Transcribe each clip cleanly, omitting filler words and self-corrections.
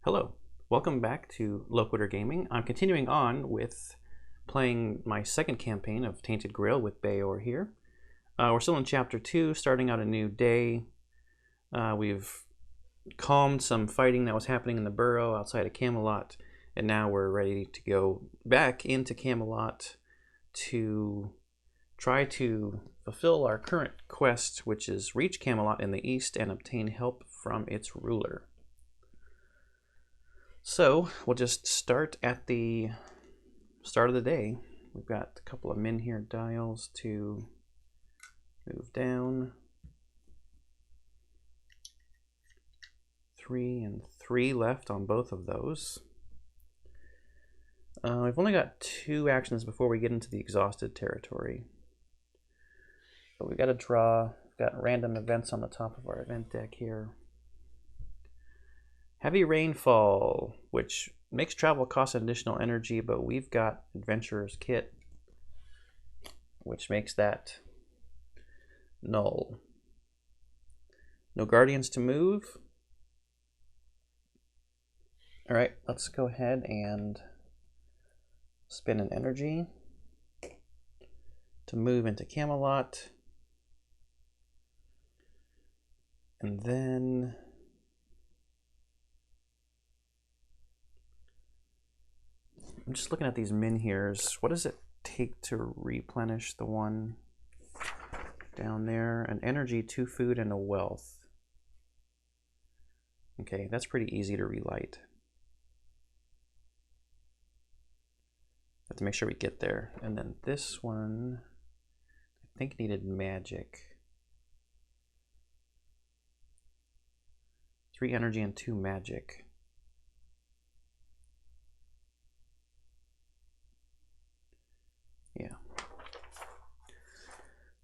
Hello, welcome back to Loquitur Gaming. I'm continuing on with playing my second campaign of Tainted Grail with Beor here. We're still in Chapter 2, starting out a new day. We've calmed some fighting that was happening in the burrow outside of Camelot, and now we're ready to go back into Camelot to try to fulfill our current quest, which is reach Camelot in the east and obtain help from its ruler. So we'll just start at the start of the day. We've got a couple of Menhir dials to move down. 3 and 3 left on both of those. We've only got 2 actions before we get into the exhausted territory. But we've got to draw. We've got random events on the top of our event deck here. Heavy rainfall, which makes travel cost additional energy, but we've got Adventurer's Kit, which makes that null. No guardians to move. All right, let's go ahead and spend an energy to move into Camelot. And then I'm just looking at these Menhirs. What does it take to replenish the one down there? An energy, 2 food, and a wealth. Okay, that's pretty easy to relight. Have to make sure we get there. And then this one, I think needed magic. 3 energy and 2 magic. Yeah.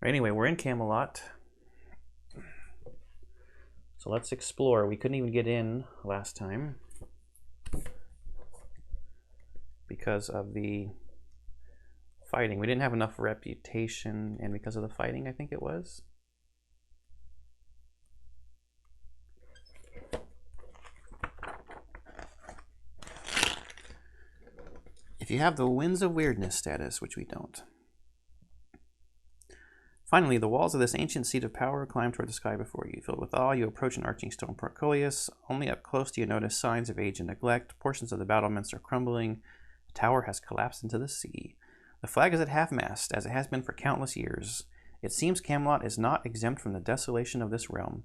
Anyway, we're in Camelot. So let's explore. We couldn't even get in last time because of the fighting. We didn't have enough reputation, and because of the fighting, I think it was. If you have the Winds of Weirdness status, which we don't. Finally, the walls of this ancient seat of power climb toward the sky before you. Filled with awe, you approach an arching stone portcullis. Only up close do you notice signs of age and neglect. Portions of the battlements are crumbling. The tower has collapsed into the sea. The flag is at half-mast, as it has been for countless years. It seems Camelot is not exempt from the desolation of this realm.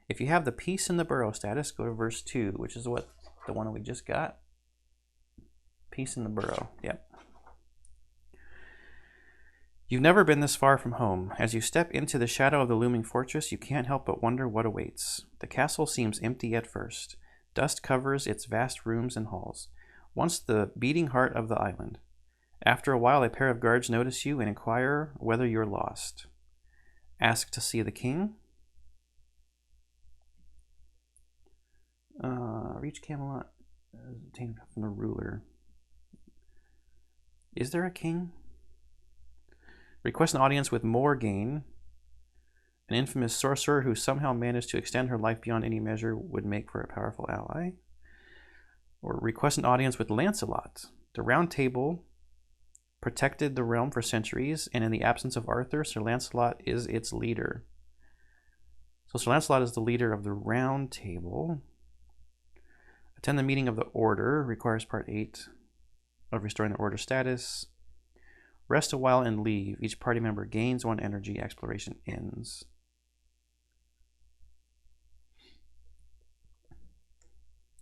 If you have the Peace in the Burrow status, go to verse 2, which is what the one we just got. Peace in the Burrow, yep. You've never been this far from home. As you step into the shadow of the looming fortress, you can't help but wonder what awaits. The castle seems empty at first. Dust covers its vast rooms and halls, once the beating heart of the island. After a while, a pair of guards notice you and inquire whether you're lost. Ask to see the king. Reach Camelot. Obtain from the ruler. Is there a king? Request an audience with Morgaine, an infamous sorcerer who somehow managed to extend her life beyond any measure would make for a powerful ally. Or request an audience with Lancelot. The Round Table protected the realm for centuries, and in the absence of Arthur, Sir Lancelot is its leader. So Sir Lancelot is the leader of the Round Table. Attend the meeting of the Order, requires part 8 of restoring the Order status. Rest a while and leave. Each party member gains 1 energy. Exploration ends.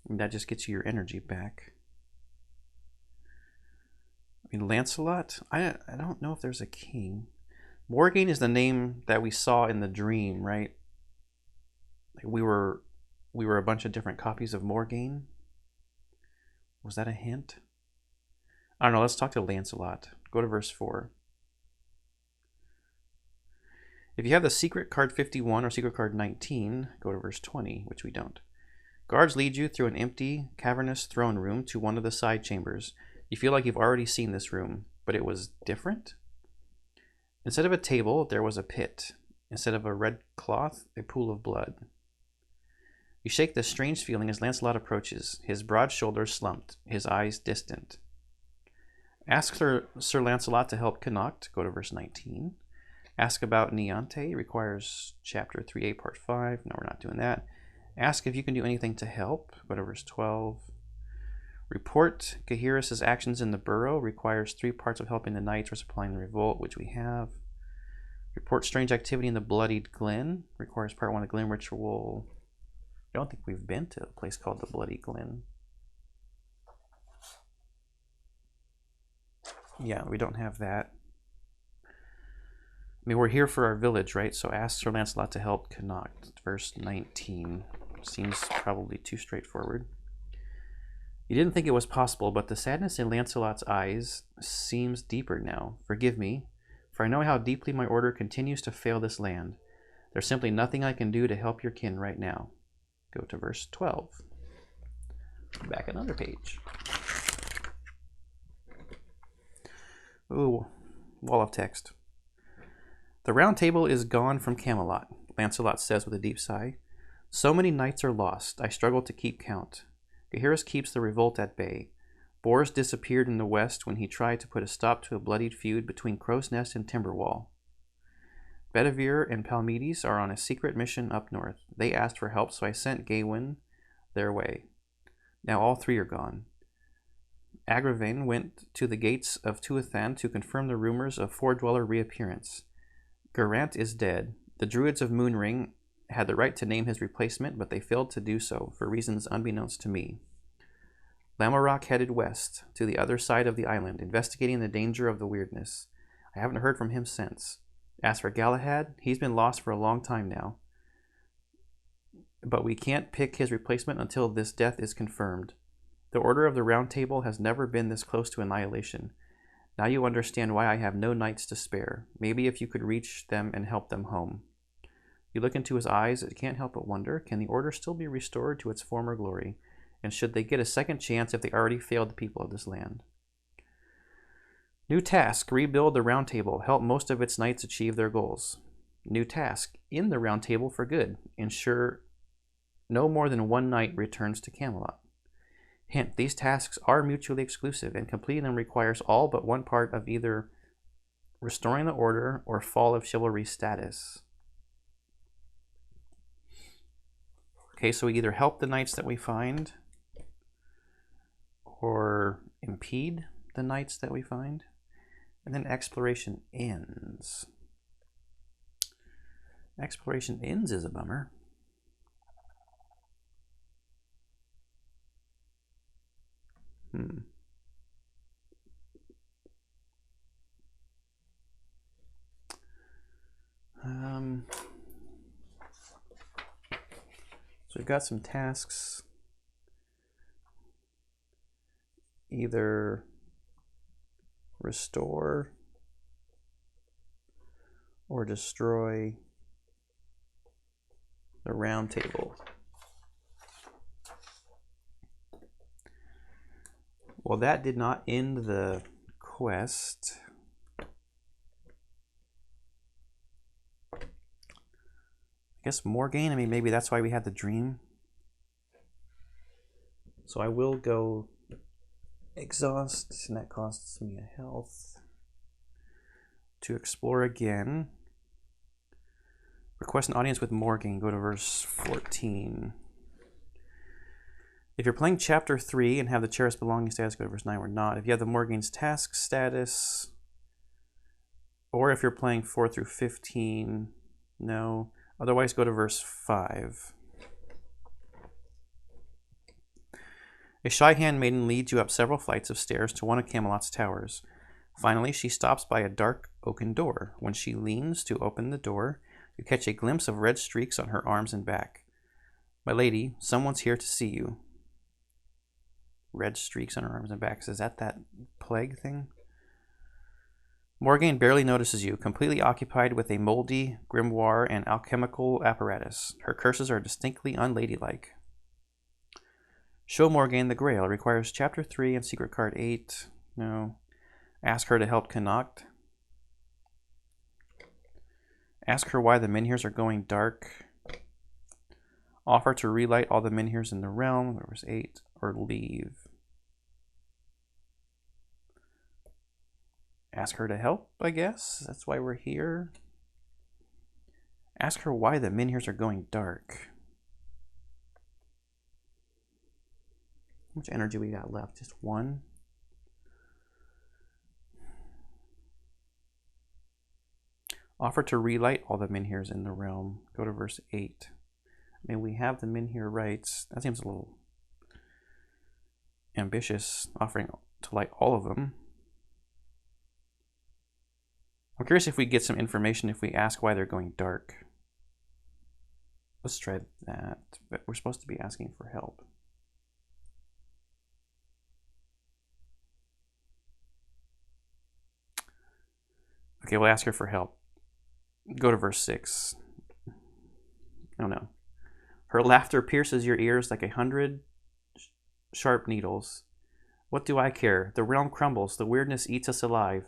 And that just gets you your energy back. I mean, Lancelot? I don't know if there's a king. Morgaine is the name that we saw in the dream, right? Like we were a bunch of different copies of Morgaine. Was that a hint? I don't know. Let's talk to Lancelot. Go to verse 4. If you have the secret card 51 or secret card 19, go to verse 20, which we don't. Guards lead you through an empty, cavernous throne room to one of the side chambers. You feel like you've already seen this room, but it was different. Instead of a table, there was a pit. Instead of a red cloth, a pool of blood. You shake this strange feeling as Lancelot approaches, his broad shoulders slumped, his eyes distant. Ask Sir Lancelot to help Connacht, go to verse 19. Ask about Niante, requires chapter 3a, part 5. No, we're not doing that. Ask if you can do anything to help, go to verse 12. Report Gaheris' actions in the burrow, requires 3 parts of helping the knights or supplying the revolt, which we have. Report strange activity in the Bloodied Glen, requires part 1 of Glen Ritual. I don't think we've been to a place called the Bloody Glen. Yeah, we don't have that. I mean, we're here for our village, right? So ask Sir Lancelot to help Connacht. Verse 19. Seems probably too straightforward. You didn't think it was possible, but the sadness in Lancelot's eyes seems deeper now. Forgive me, for I know how deeply my order continues to fail this land. There's simply nothing I can do to help your kin right now. Go to verse 12. Back another page. Ooh, wall of text. The round table is gone from Camelot, Lancelot says with a deep sigh. So many knights are lost, I struggle to keep count. Gaheris keeps the revolt at bay. Bors disappeared in the west when he tried to put a stop to a bloodied feud between Crow's Nest and Timberwall. Bedivere and Palmedes are on a secret mission up north. They asked for help, so I sent Gawain their way. Now all 3 are gone. Agravain went to the gates of Tuathan to confirm the rumors of Four-Dweller reappearance. Geraint is dead. The Druids of Moonring had the right to name his replacement, but they failed to do so, for reasons unbeknownst to me. Lamorak headed west, to the other side of the island, investigating the danger of the weirdness. I haven't heard from him since. As for Galahad, he's been lost for a long time now. But we can't pick his replacement until this death is confirmed. The Order of the Round Table has never been this close to annihilation. Now you understand why I have no knights to spare. Maybe if you could reach them and help them home. You look into his eyes, it can't help but wonder, can the Order still be restored to its former glory? And should they get a second chance if they already failed the people of this land? New task, rebuild the Round Table, help most of its knights achieve their goals. New task, in the Round Table for good, ensure no more than 1 knight returns to Camelot. Hint, these tasks are mutually exclusive, and completing them requires all but 1 part of either restoring the order or fall of chivalry status. Okay, so we either help the knights that we find or impede the knights that we find. And then exploration ends. Exploration ends is a bummer. So we've got some tasks. Either restore or destroy the Round Table. Well, that did not end the quest. I guess Morgaine, I mean, maybe that's why we had the dream. So I will go exhaust, and that costs me a health. To explore again. Request an audience with Morgaine, go to verse 14. If you're playing chapter 3 and have the Cheris belonging status, go to verse 9. We're not. If you have the Morgaine's task status, or if you're playing 4 through 15, no. Otherwise, go to verse 5. A shy handmaiden leads you up several flights of stairs to one of Camelot's towers. Finally, she stops by a dark oaken door. When she leans to open the door, you catch a glimpse of red streaks on her arms and back. My lady, someone's here to see you. Red streaks on her arms and back. Is that plague thing? Morgaine barely notices you, completely occupied with a moldy grimoire and alchemical apparatus. Her curses are distinctly unladylike. Show Morgaine the Grail. Requires chapter 3 and secret card 8. No. Ask her to help Connacht. Ask her why the menhirs are going dark. Offer to relight all the menhirs in the realm, verse 8, or leave. Ask her to help, I guess. That's why we're here. Ask her why the menhirs are going dark. How much energy we got left? Just one. Offer to relight all the menhirs in the realm. Go to verse 8. I mean, we have the menhir rights. That seems a little ambitious, offering to light all of them. I'm curious if we get some information if we ask why they're going dark. Let's try that, but we're supposed to be asking for help. Okay, we'll ask her for help. Go to verse 6. Oh no. Her laughter pierces your ears like 100 sharp needles. What do I care? The realm crumbles. The weirdness eats us alive.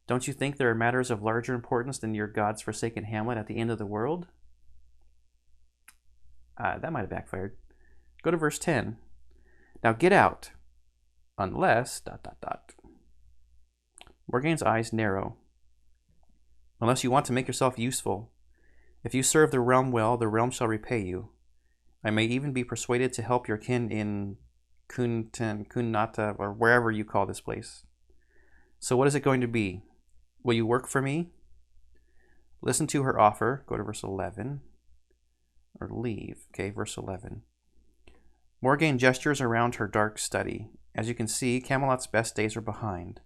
Don't you think there are matters of larger importance than your god's forsaken hamlet at the end of the world? That might have backfired. Go to verse 10. Now get out. Unless... ... Morgane's eyes narrow. Unless you want to make yourself useful. If you serve the realm well, the realm shall repay you. I may even be persuaded to help your kin in Kunnata, or wherever you call this place. So what is it going to be? Will you work for me? Listen to her offer. Go to verse 11. Or leave. Okay, verse 11. Morgane gestures around her dark study. As you can see, Camelot's best days are behind.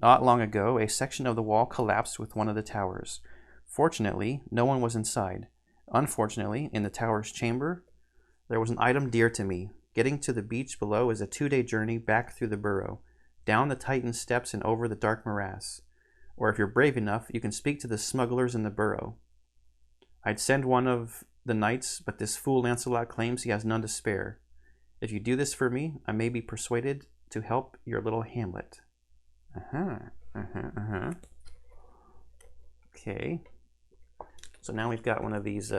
Not long ago, a section of the wall collapsed with one of the towers. Fortunately, no one was inside. Unfortunately, in the tower's chamber, there was an item dear to me. Getting to the beach below is a 2-day journey back through the burrow, down the Titan steps and over the dark morass. Or if you're brave enough, you can speak to the smugglers in the burrow. I'd send one of the knights, but this fool Lancelot claims he has none to spare. If you do this for me, I may be persuaded to help your little hamlet. Okay. So now we've got one of these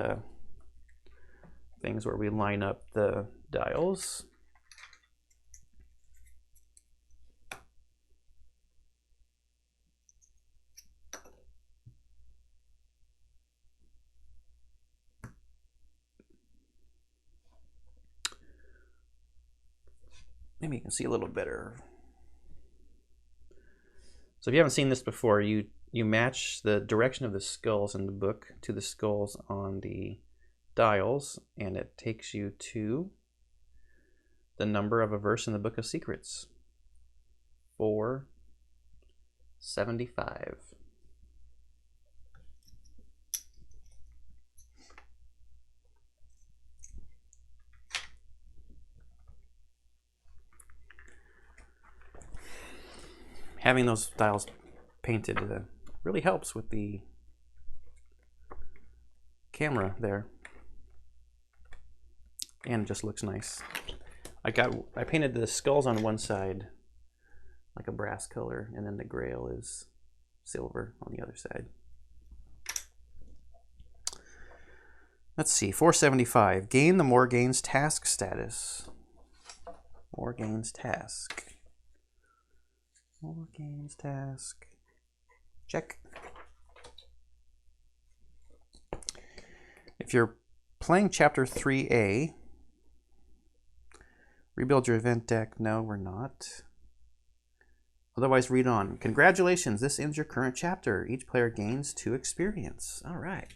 things where we line up the dials. Maybe you can see a little better. So if you haven't seen this before, you match the direction of the skulls in the book to the skulls on the dials, and it takes you to the number of a verse in the Book of Secrets. 475. Having those dials painted really helps with the camera there, and it just looks nice. I painted the skulls on one side like a brass color, and then the grail is silver on the other side. Let's see, 475. Gain the Morgane's task status. Morgane's task. Morgane's task. Check. If you're playing Chapter 3A, rebuild your event deck. No, we're not. Otherwise, read on. Congratulations, this ends your current chapter. Each player gains 2 experience. All right.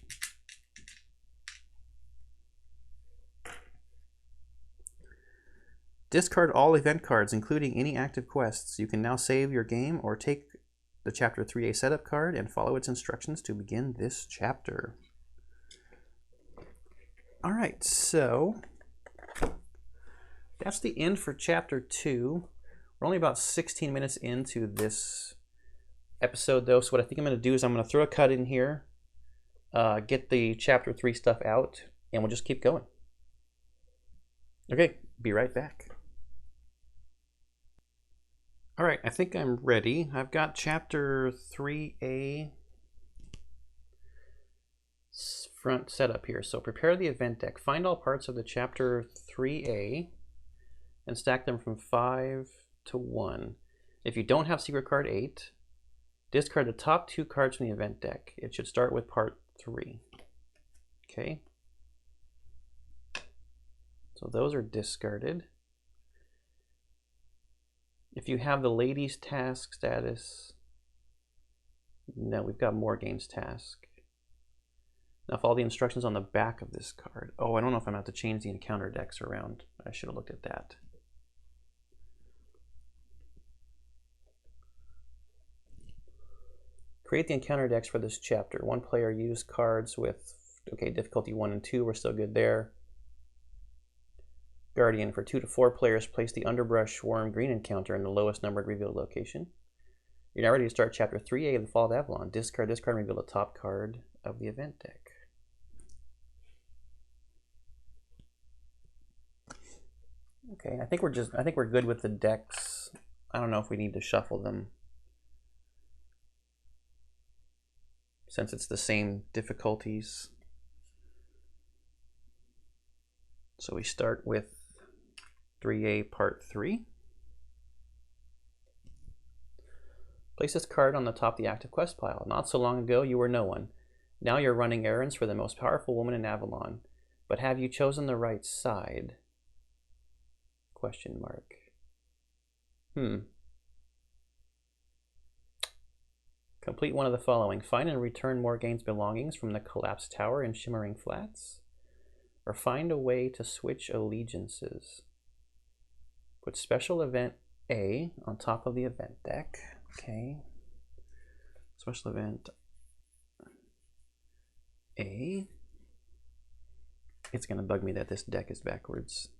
Discard all event cards, including any active quests. You can now save your game or take the Chapter 3A setup card and follow its instructions to begin this chapter. All right, so that's the end for Chapter 2. We're only about 16 minutes into this episode, though, so what I think I'm going to do is I'm going to throw a cut in here, get the Chapter 3 stuff out, and we'll just keep going. Okay, be right back. All right, I think I'm ready. I've got Chapter 3A front setup here. So prepare the event deck. Find all parts of the chapter 3A and stack them from 5 to 1. If you don't have secret card 8, discard the top 2 cards from the event deck. It should start with part 3. Okay. So those are discarded. If you have the ladies task status, no, we've got Morgaine's task. Now follow the instructions on the back of this card. Oh, I don't know if I'm going to have to change the encounter decks around. I should have looked at that. Create the encounter decks for this chapter. One player use cards with, okay, difficulty 1 and 2, we're still good there. Guardian, for 2 to 4 players, place the Underbrush Worm Green encounter in the lowest numbered revealed location. You're now ready to start chapter 3A of the Fall of Avalon. Discard this card and reveal the top card of the event deck. Okay, I think we're good with the decks. I don't know if we need to shuffle them, since it's the same difficulties. So we start with 3A Part 3. Place this card on the top of the active quest pile. Not so long ago, you were no one. Now you're running errands for the most powerful woman in Avalon. But have you chosen the right side? Question mark. Complete one of the following. Find and return Morgaine's belongings from the collapsed tower in Shimmering Flats. Or find a way to switch allegiances. Put special event A on top of the event deck. Okay. Special event A. It's going to bug me that this deck is backwards.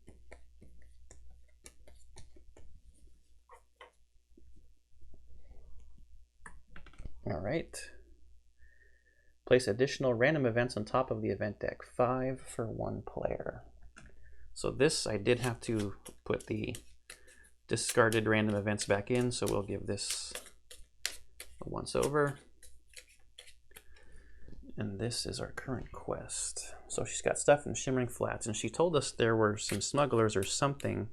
All right. Place additional random events on top of the event deck. 5 for 1 player. So this, I did have to put the discarded random events back in, so we'll give this a once over. And this is our current quest. So she's got stuff in Shimmering Flats, and she told us there were some smugglers or something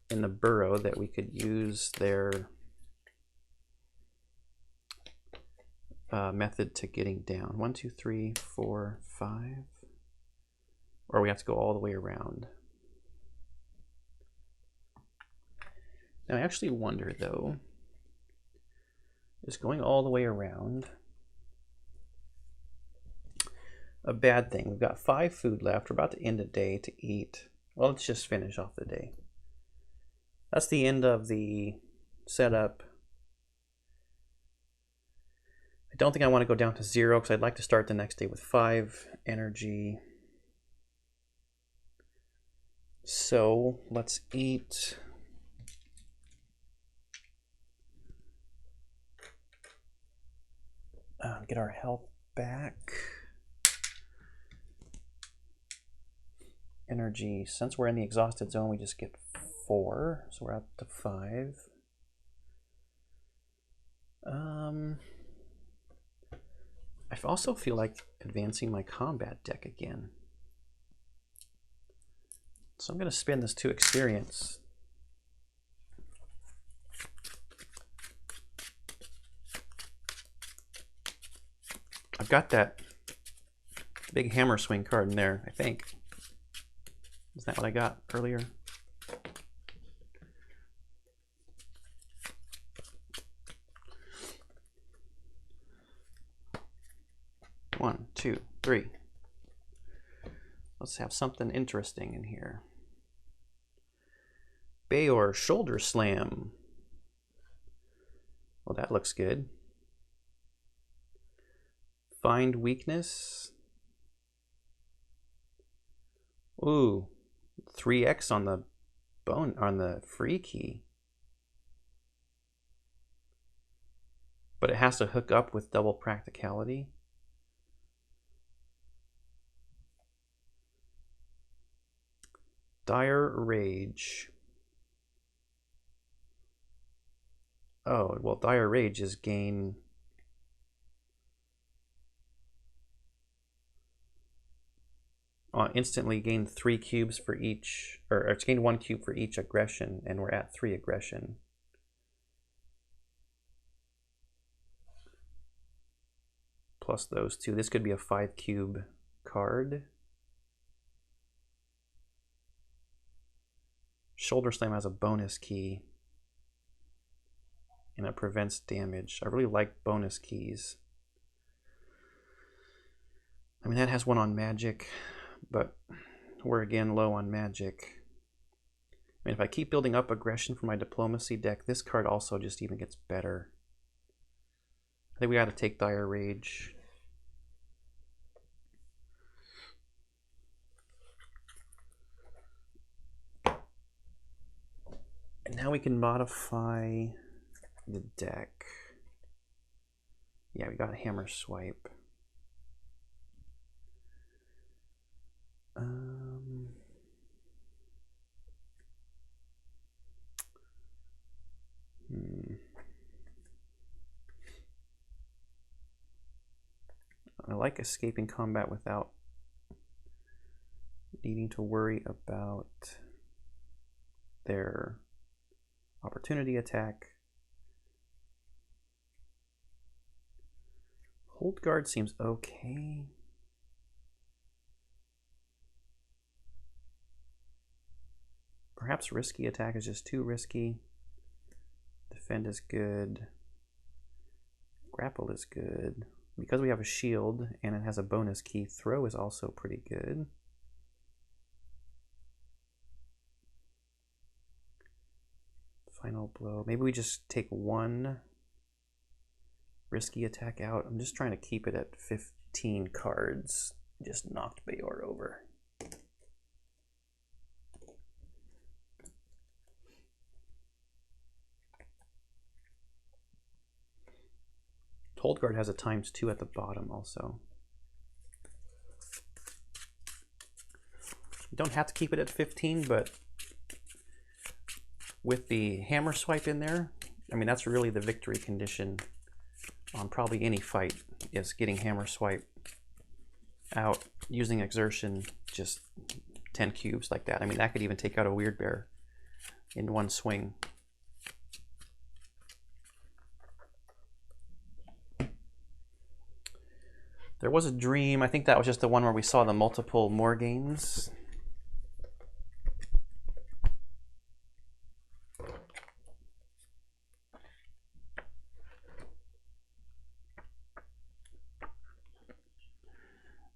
in the burrow that we could use their method to getting down. 1, 2, 3, 4, 5. Or we have to go all the way around. Now I actually wonder though, is going all the way around a bad thing? We've got 5 food left. We're about to end a day to eat. Well, let's just finish off the day. That's the end of the setup. I don't think I want to go down to 0 because I'd like to start the next day with 5 energy. So let's eat. Get our health back. Energy. Since we're in the exhausted zone, we just get 4. So we're up to 5. I also feel like advancing my combat deck again. So I'm going to spend this 2 experience. I've got that big hammer swing card in there, I think. Isn't that what I got earlier? One, two, three. Let's have something interesting in here. Beor Shoulder Slam. Well, that looks good. Find weakness. Ooh, 3x on the bone, on the free key. But it has to hook up with double practicality. Dire Rage. Oh, well, Dire Rage is gain instantly gain 3 cubes for each, or it's gained 1 cube for each aggression, and we're at 3 aggression. Plus those 2. This could be a 5 cube card. Shoulder Slam has a bonus key, and it prevents damage. I really like bonus keys. I mean, that has one on magic, but we're again low on magic. I mean, if I keep building up aggression for my diplomacy deck, this card also just even gets better. I think we got to take Dire Rage. And now we can modify the deck. Yeah, we got a Hammer Swipe. I like escaping combat without needing to worry about their opportunity attack. Hold Guard seems okay. Perhaps Risky Attack is just too risky. Defend is good. Grapple is good. Because we have a shield and it has a bonus key, Throw is also pretty good. Final Blow. Maybe we just take 1 Risky Attack out. I'm just trying to keep it at 15 cards. Just knocked Beor over. Hold Guard has a ×2 at the bottom also. You don't have to keep it at 15, but with the Hammer Swipe in there, I mean, that's really the victory condition on probably any fight, is getting Hammer Swipe out using Exertion, just 10 cubes like that. I mean, that could even take out a Weird Bear in one swing. There was a dream. I think that was just the one where we saw the multiple Morganes.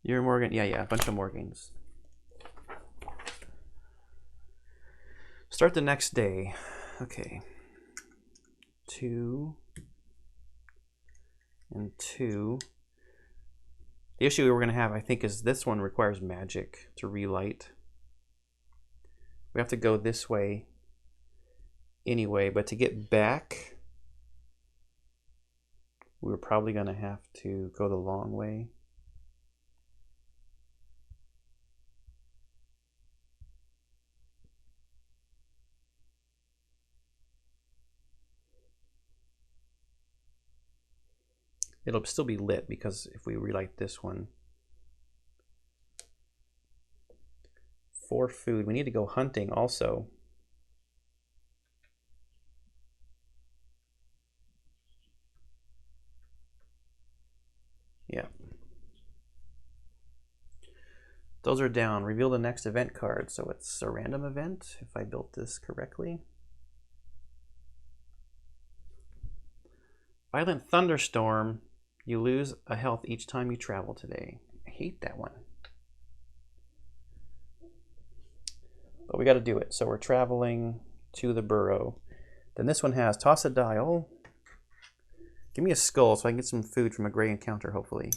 You're Morgan. Yeah, a bunch of Morganes. Start the next day. Okay. 2 and 2. The issue we're going to have, I think, is this one requires magic to relight. We have to go this way anyway, but to get back, we're probably going to have to go the long way. It'll still be lit because if we relight this one. 4 food. We need to go hunting also. Yeah. Those are down. Reveal the next event card. So it's a random event, if I built this correctly. Violent Thunderstorm. You lose a health each time you travel today. I hate that one. But we got to do it. So we're traveling to the burrow. Then this one has Toss a Dial. Give me a skull so I can get some food from a gray encounter, hopefully.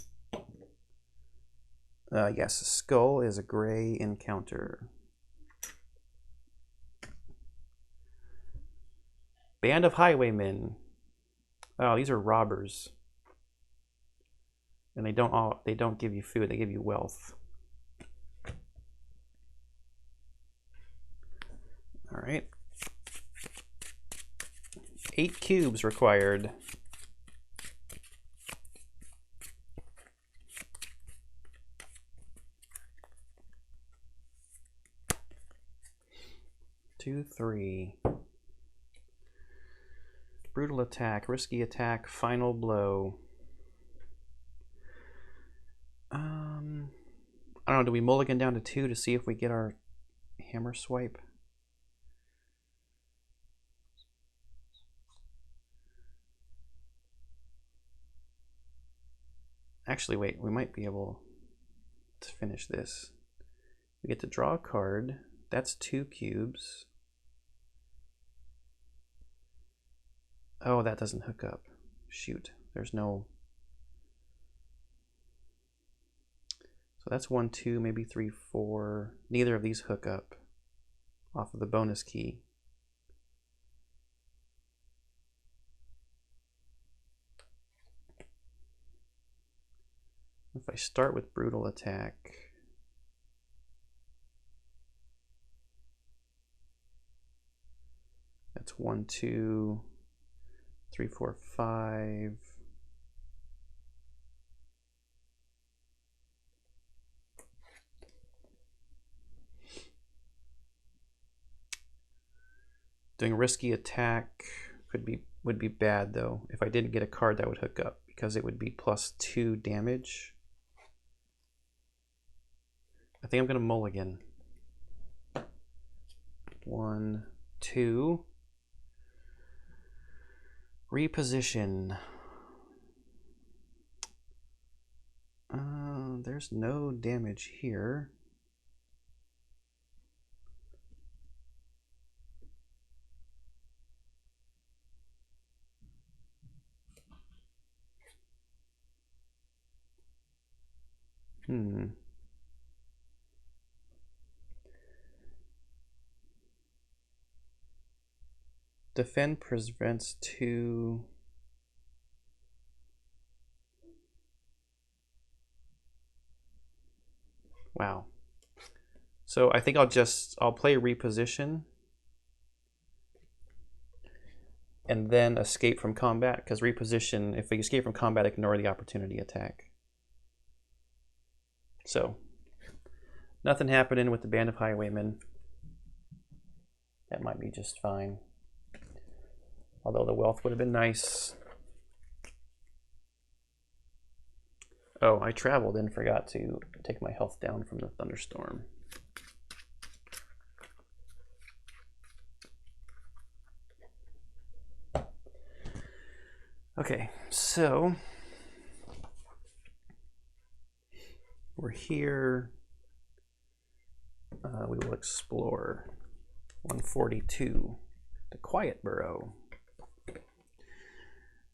Yes, skull is a gray encounter. Band of Highwaymen. Oh, these are robbers. And they don't give you food, they give you wealth. All right. 8 cubes required. 2, 3. Brutal attack, risky attack, final blow. I don't know, do we mulligan down to 2 to see if we get our hammer swipe? Actually, wait, we might be able to finish this. We get to draw a card. That's 2 cubes. Oh, that doesn't hook up. Shoot, there's no... So that's 1, 2, maybe 3, 4. Neither of these hook up off of the bonus key. If I start with brutal attack, that's 1, 2, 3, 4, 5. Doing risky attack would be bad though. If I didn't get a card that would hook up, because it would be +2 damage. I think I'm gonna mulligan. 1, 2. Reposition. There's no damage here. Defend prevents 2. Wow. So I think I'll play reposition and then escape from combat, because reposition, if we escape from combat, ignore the opportunity attack. So nothing happening with the Band of Highwaymen. That might be just fine. Although the wealth would have been nice. Oh, I traveled and forgot to take my health down from the thunderstorm. Okay, so we're here. We will explore 142, the Quiet Burrow.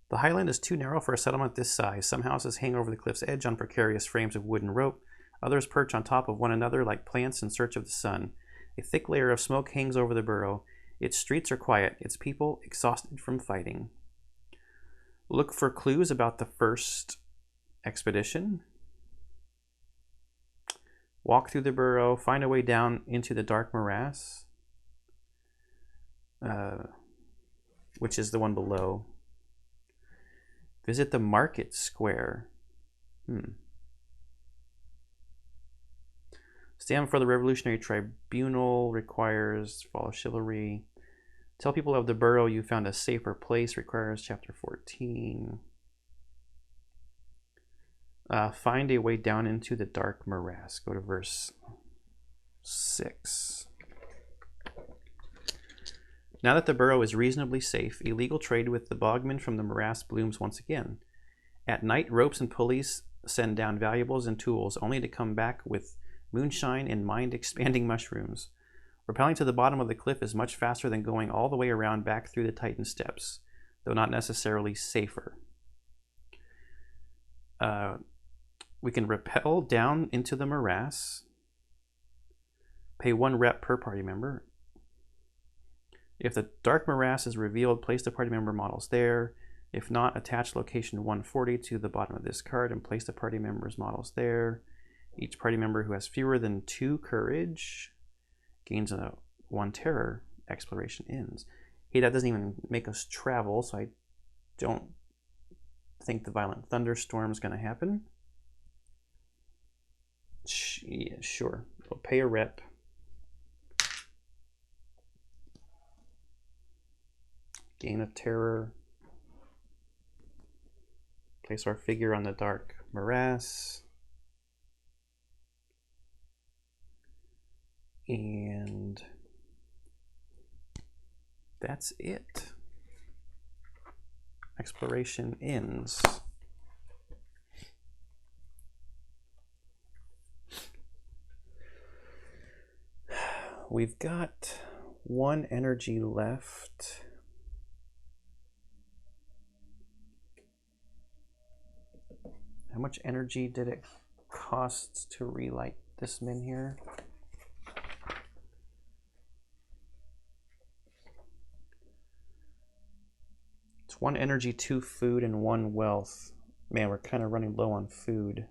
The highland is too narrow for a settlement this size. Some houses hang over the cliff's edge on precarious frames of wood and rope. Others perch on top of one another like plants in search of the sun. A thick layer of smoke hangs over the burrow. Its streets are quiet, its people exhausted from fighting. Look for clues about the first expedition. Walk through the burrow, find a way down into the dark morass, which is the one below. Visit the market square. Stand before the Revolutionary Tribunal, requires follow chivalry. Tell people of the burrow you found a safer place, requires chapter 14. Find a way down into the dark morass. Go to verse 6. Now that the burrow is reasonably safe, illegal trade with the bogmen from the morass blooms once again. At night, ropes and pulleys send down valuables and tools, only to come back with moonshine and mind-expanding mushrooms. Rappelling to the bottom of the cliff is much faster than going all the way around back through the Titan steps, though not necessarily safer. We can rappel down into the morass. Pay 1 rep per party member. If the dark morass is revealed, place the party member models there. If not, attach location 140 to the bottom of this card and place the party members' models there. Each party member who has fewer than 2 courage gains a 1 terror. Exploration ends. Hey, that doesn't even make us travel, so I don't think the violent thunderstorm is going to happen. Yeah, sure. We'll pay a rep. Gain of terror. Place our figure on the dark morass. And that's it. Exploration ends. We've got one energy left. How much energy did it cost to relight this min here? It's 1 energy, 2 food, and 1 wealth. Man, we're kind of running low on food.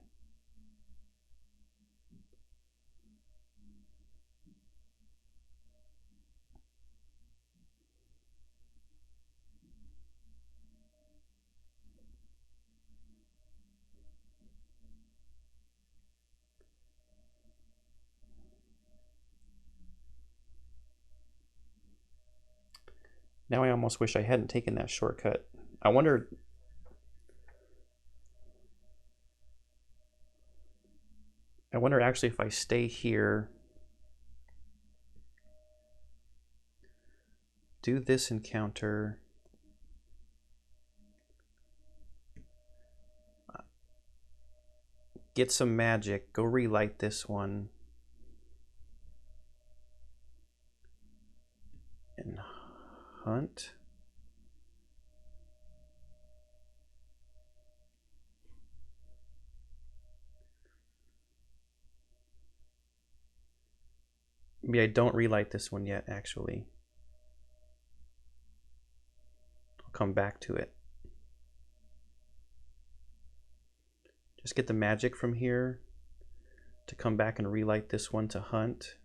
Now I almost wish I hadn't taken that shortcut. I wonder actually if I stay here, do this encounter, get some magic, go relight this one, and hunt. Maybe I don't relight this one yet, actually. I'll come back to it. Just get the magic from here to come back and relight this one to hunt.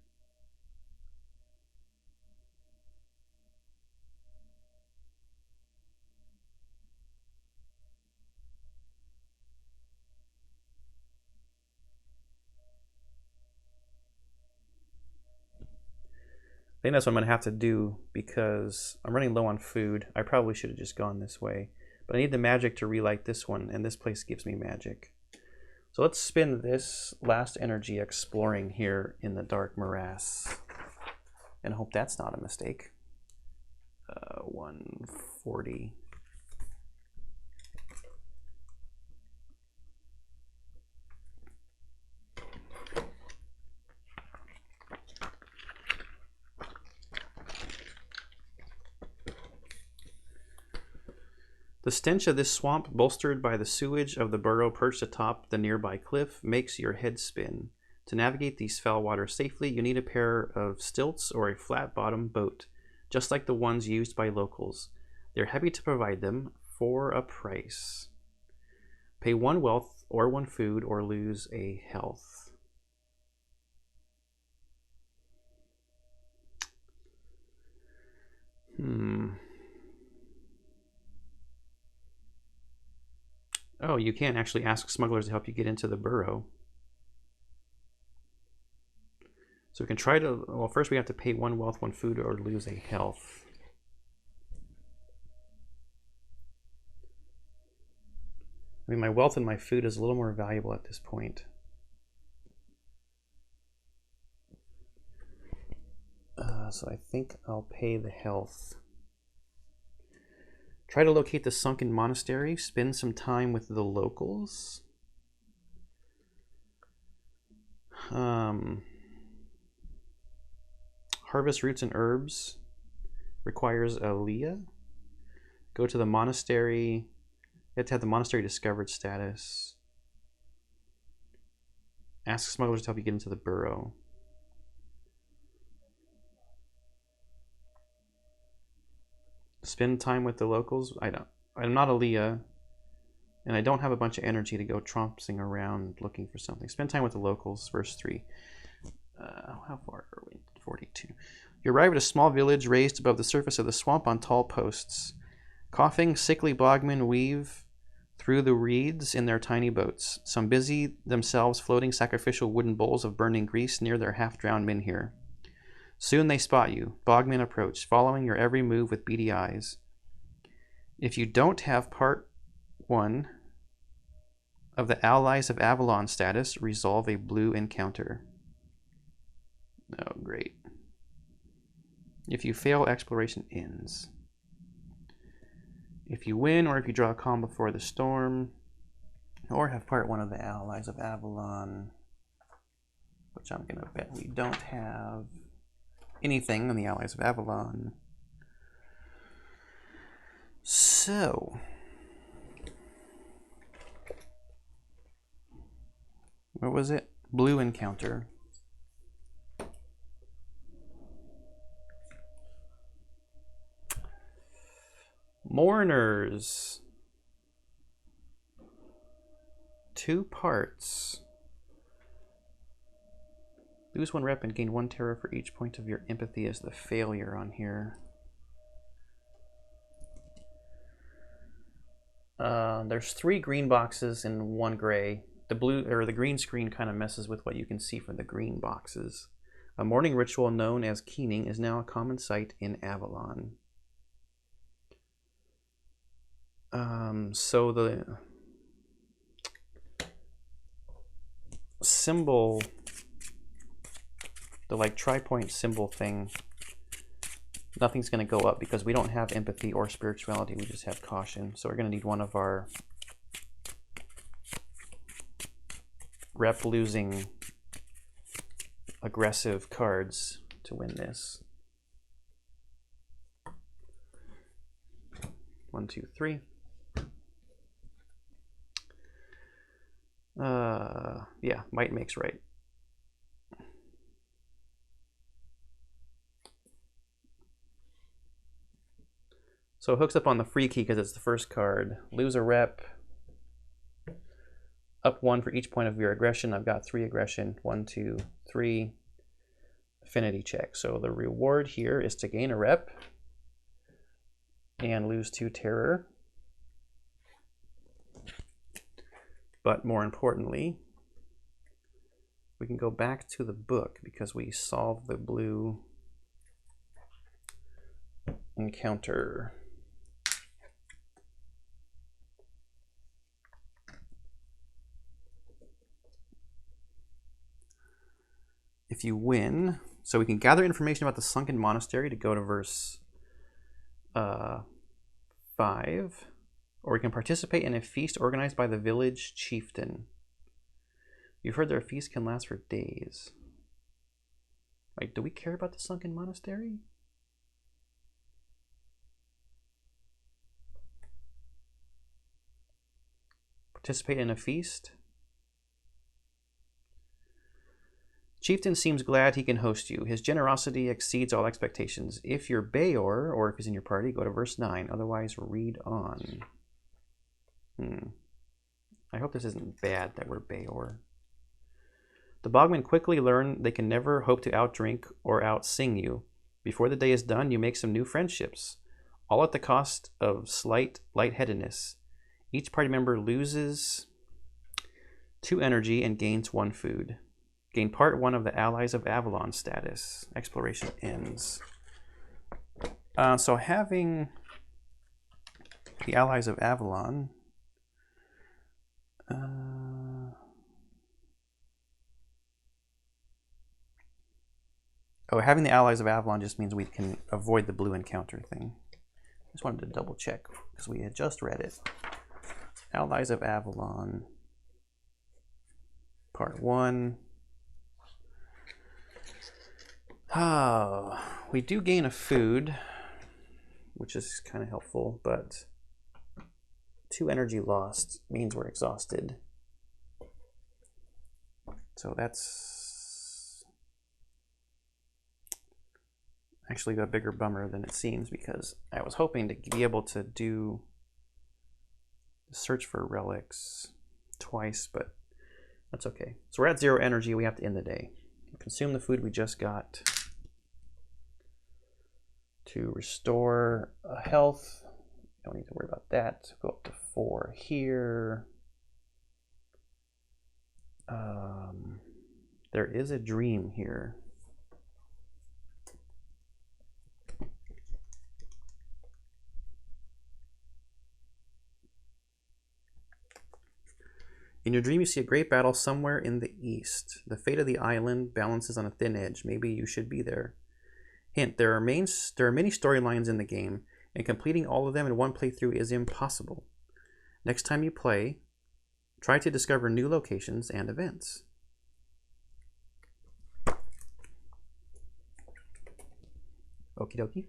I think that's what I'm going to have to do because I'm running low on food. I probably should have just gone this way. But I need the magic to relight this one, and this place gives me magic. So let's spend this last energy exploring here in the dark morass. And hope that's not a mistake. 140. The stench of this swamp, bolstered by the sewage of the burrow perched atop the nearby cliff, makes your head spin. To navigate these foul waters safely, you need a pair of stilts or a flat-bottomed boat, just like the ones used by locals. They're happy to provide them for a price. Pay 1 wealth or 1 food or lose a health. Oh, you can't actually ask smugglers to help you get into the burrow. So we can try to, well, first we have to pay 1 wealth, 1 food, or lose a health. I mean, my wealth and my food is a little more valuable at this point. So I think I'll pay the health. Try to locate the Sunken Monastery. Spend some time with the locals. Harvest roots and herbs. Requires a Leah. Go to the monastery. You have to have the monastery discovered status. Ask smugglers to help you get into the burrow. Spend time with the locals. I'm not a Leah, and I don't have a bunch of energy to go tromping around looking for something. Spend time with the locals, verse 3. How far are we? 42. You arrive at a small village raised above the surface of the swamp on tall posts. Coughing, sickly bogmen weave through the reeds in their tiny boats. Some busy themselves floating sacrificial wooden bowls of burning grease near their half-drowned men here. Soon they spot you. Bogmen approach, following your every move with beady eyes. If you don't have part 1 of the Allies of Avalon status, resolve a blue encounter. Oh, great. If you fail, exploration ends. If you win, or if you draw a calm before the storm, or have part 1 of the Allies of Avalon, which I'm going to bet we don't have anything on the Allies of Avalon. So, what was it? Blue encounter. Mourners. 2 parts. Lose 1 rep and gain 1 terror for each point of your empathy as the failure on here. There's 3 green boxes and 1 gray. The blue or the green screen kind of messes with what you can see from the green boxes. A mourning ritual known as keening is now a common sight in Avalon. So the symbol, the like tri-point symbol thing, nothing's going to go up because we don't have empathy or spirituality, we just have caution. So we're going to need one of our rep losing aggressive cards to win this. 1, 2, 3. Yeah, might makes right. So it hooks up on the free key because it's the first card. Lose a rep. Up 1 for each point of your aggression. I've got 3 aggression. 1, 2, 3. Affinity check. So the reward here is to gain a rep and lose 2 terror. But more importantly, we can go back to the book because we solved the blue encounter. If you win, so we can gather information about the Sunken Monastery to go to verse 5, or we can participate in a feast organized by the village chieftain. You've heard their feast can last for days. Like, do we care about the Sunken Monastery? Participate in a feast? Chieftain seems glad he can host you. His generosity exceeds all expectations. If you're Beor, or if he's in your party, go to verse 9. Otherwise, read on. I hope this isn't bad that we're Beor. The Bogmen quickly learn they can never hope to outdrink or outsing you. Before the day is done, you make some new friendships, all at the cost of slight lightheadedness. Each party member loses 2 energy and gains 1 food. Gain part 1 of the Allies of Avalon status. Exploration ends. So having the Allies of Avalon, having the Allies of Avalon just means we can avoid the blue encounter thing. Just wanted to double check because we had just read it. Allies of Avalon, part 1. We do gain a food, which is kind of helpful, but 2 energy lost means we're exhausted. So that's actually a bigger bummer than it seems, because I was hoping to be able to do search for relics twice, but that's okay. So we're at 0 energy. We have to end the day. Consume the food we just got to restore health. Don't need to worry about that. Go up to 4 here. There is a dream here. In your dream, you see a great battle somewhere in the east. The fate of the island balances on a thin edge. Maybe you should be there. Hint, there are many storylines in the game, and completing all of them in one playthrough is impossible. Next time you play, try to discover new locations and events. Okie dokie.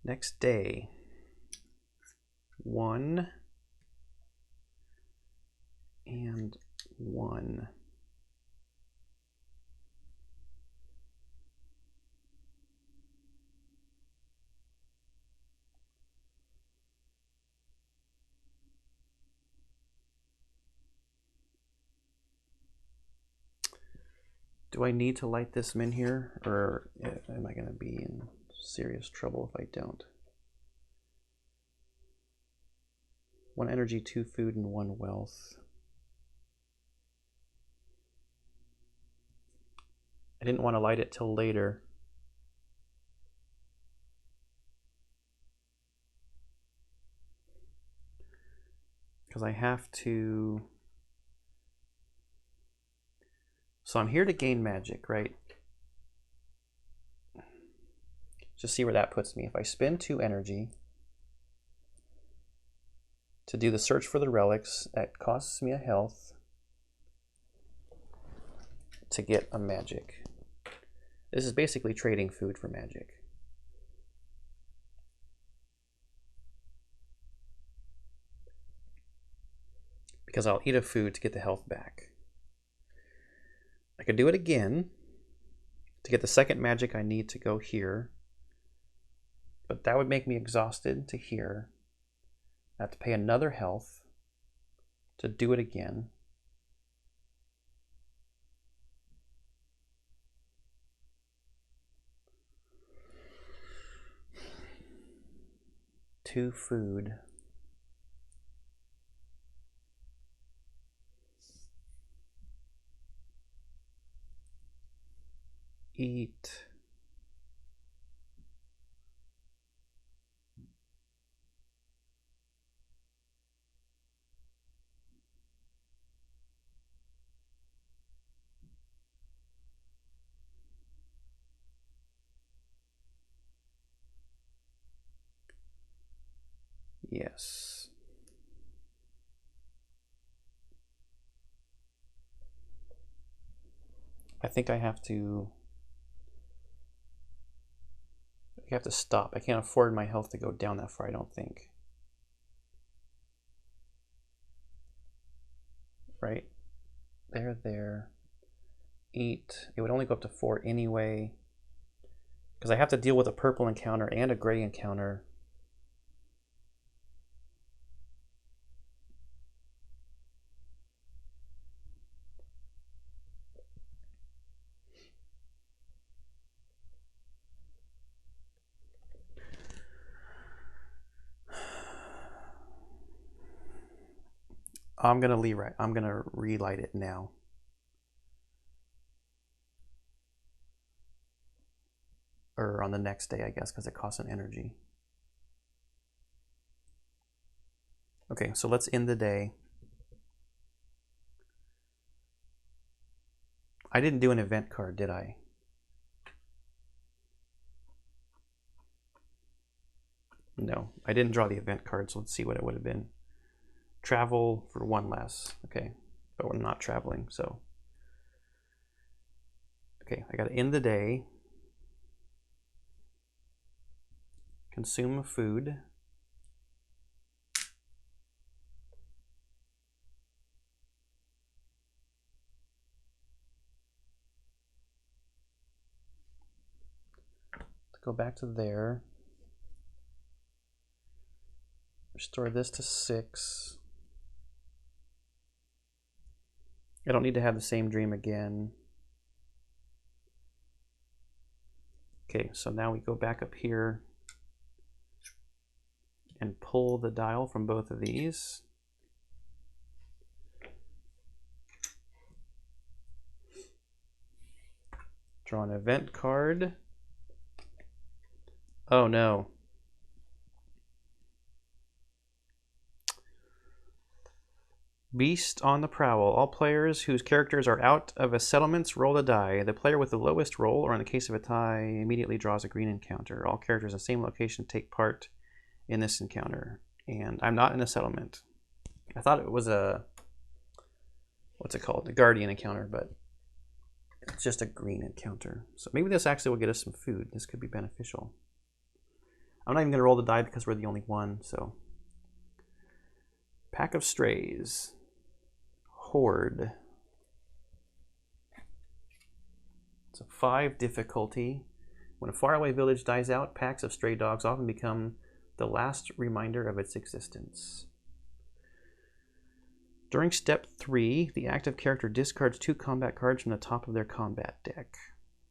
Next day. 1 and 1. Do I need to light this min here, or am I going to be in serious trouble if I don't? 1 energy, 2 food, and 1 wealth. I didn't want to light it till later. Because I have to... So I'm here to gain magic, right? Just see where that puts me. If I spend 2 energy to do the search for the relics, that costs me a health to get a magic. This is basically trading food for magic. Because I'll eat a food to get the health back. I could do it again. To get the second magic, I need to go here. But that would make me exhausted to here. I have to pay another health to do it again. Two food. Eat. Yes. I think I have to stop. I can't afford my health to go down that far, I don't think. Right? There. Eat. It would only go up to 4 anyway. Because I have to deal with a purple encounter and a gray encounter. I'm gonna relight it now. Or on the next day, I guess, because it costs an energy. Okay, so let's end the day. I didn't do an event card, did I? No, I didn't draw the event card, so let's see what it would have been. Travel for 1 less. Okay, but we're not traveling, so. Okay, I gotta end the day. Consume food. Let's go back to there. Restore this to 6. I don't need to have the same dream again. Okay, so now we go back up here and pull the dial from both of these. Draw an event card. Oh no. Beast on the Prowl. All players whose characters are out of a settlement roll a die. The player with the lowest roll, or in the case of a tie, immediately draws a green encounter. All characters in the same location take part in this encounter. And I'm not in a settlement. I thought it was a, what's it called? A guardian encounter, but it's just a green encounter. So maybe this actually will get us some food. This could be beneficial. I'm not even going to roll the die because we're the only one, so. Pack of Strays. Horde. It's a 5 difficulty. When a faraway village dies out, packs of stray dogs often become the last reminder of its existence. During step 3, the active character discards 2 combat cards from the top of their combat deck.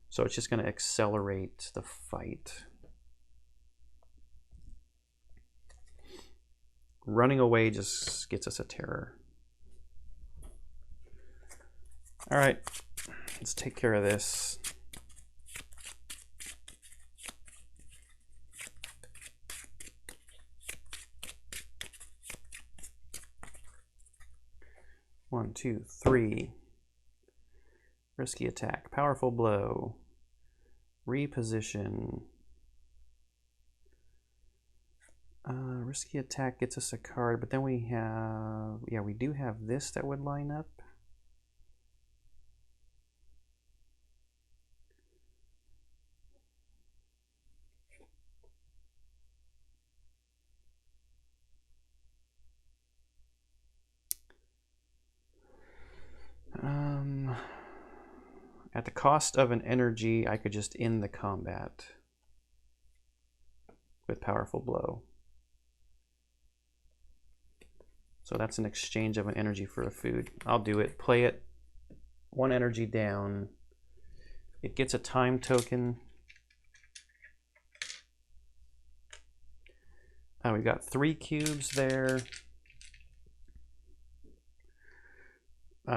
So it's just going to accelerate the fight. Running away just gets us a terror. All right, let's take care of this. One, two, three. Risky attack, powerful blow, reposition. Risky attack gets us a card, but then we have, yeah, we do have this that would line up. At the cost of an energy, I could just end the combat with powerful blow. So that's an exchange of an energy for a food. I'll do it. Play it. 1 energy down. It gets a time token. We've got 3 cubes there.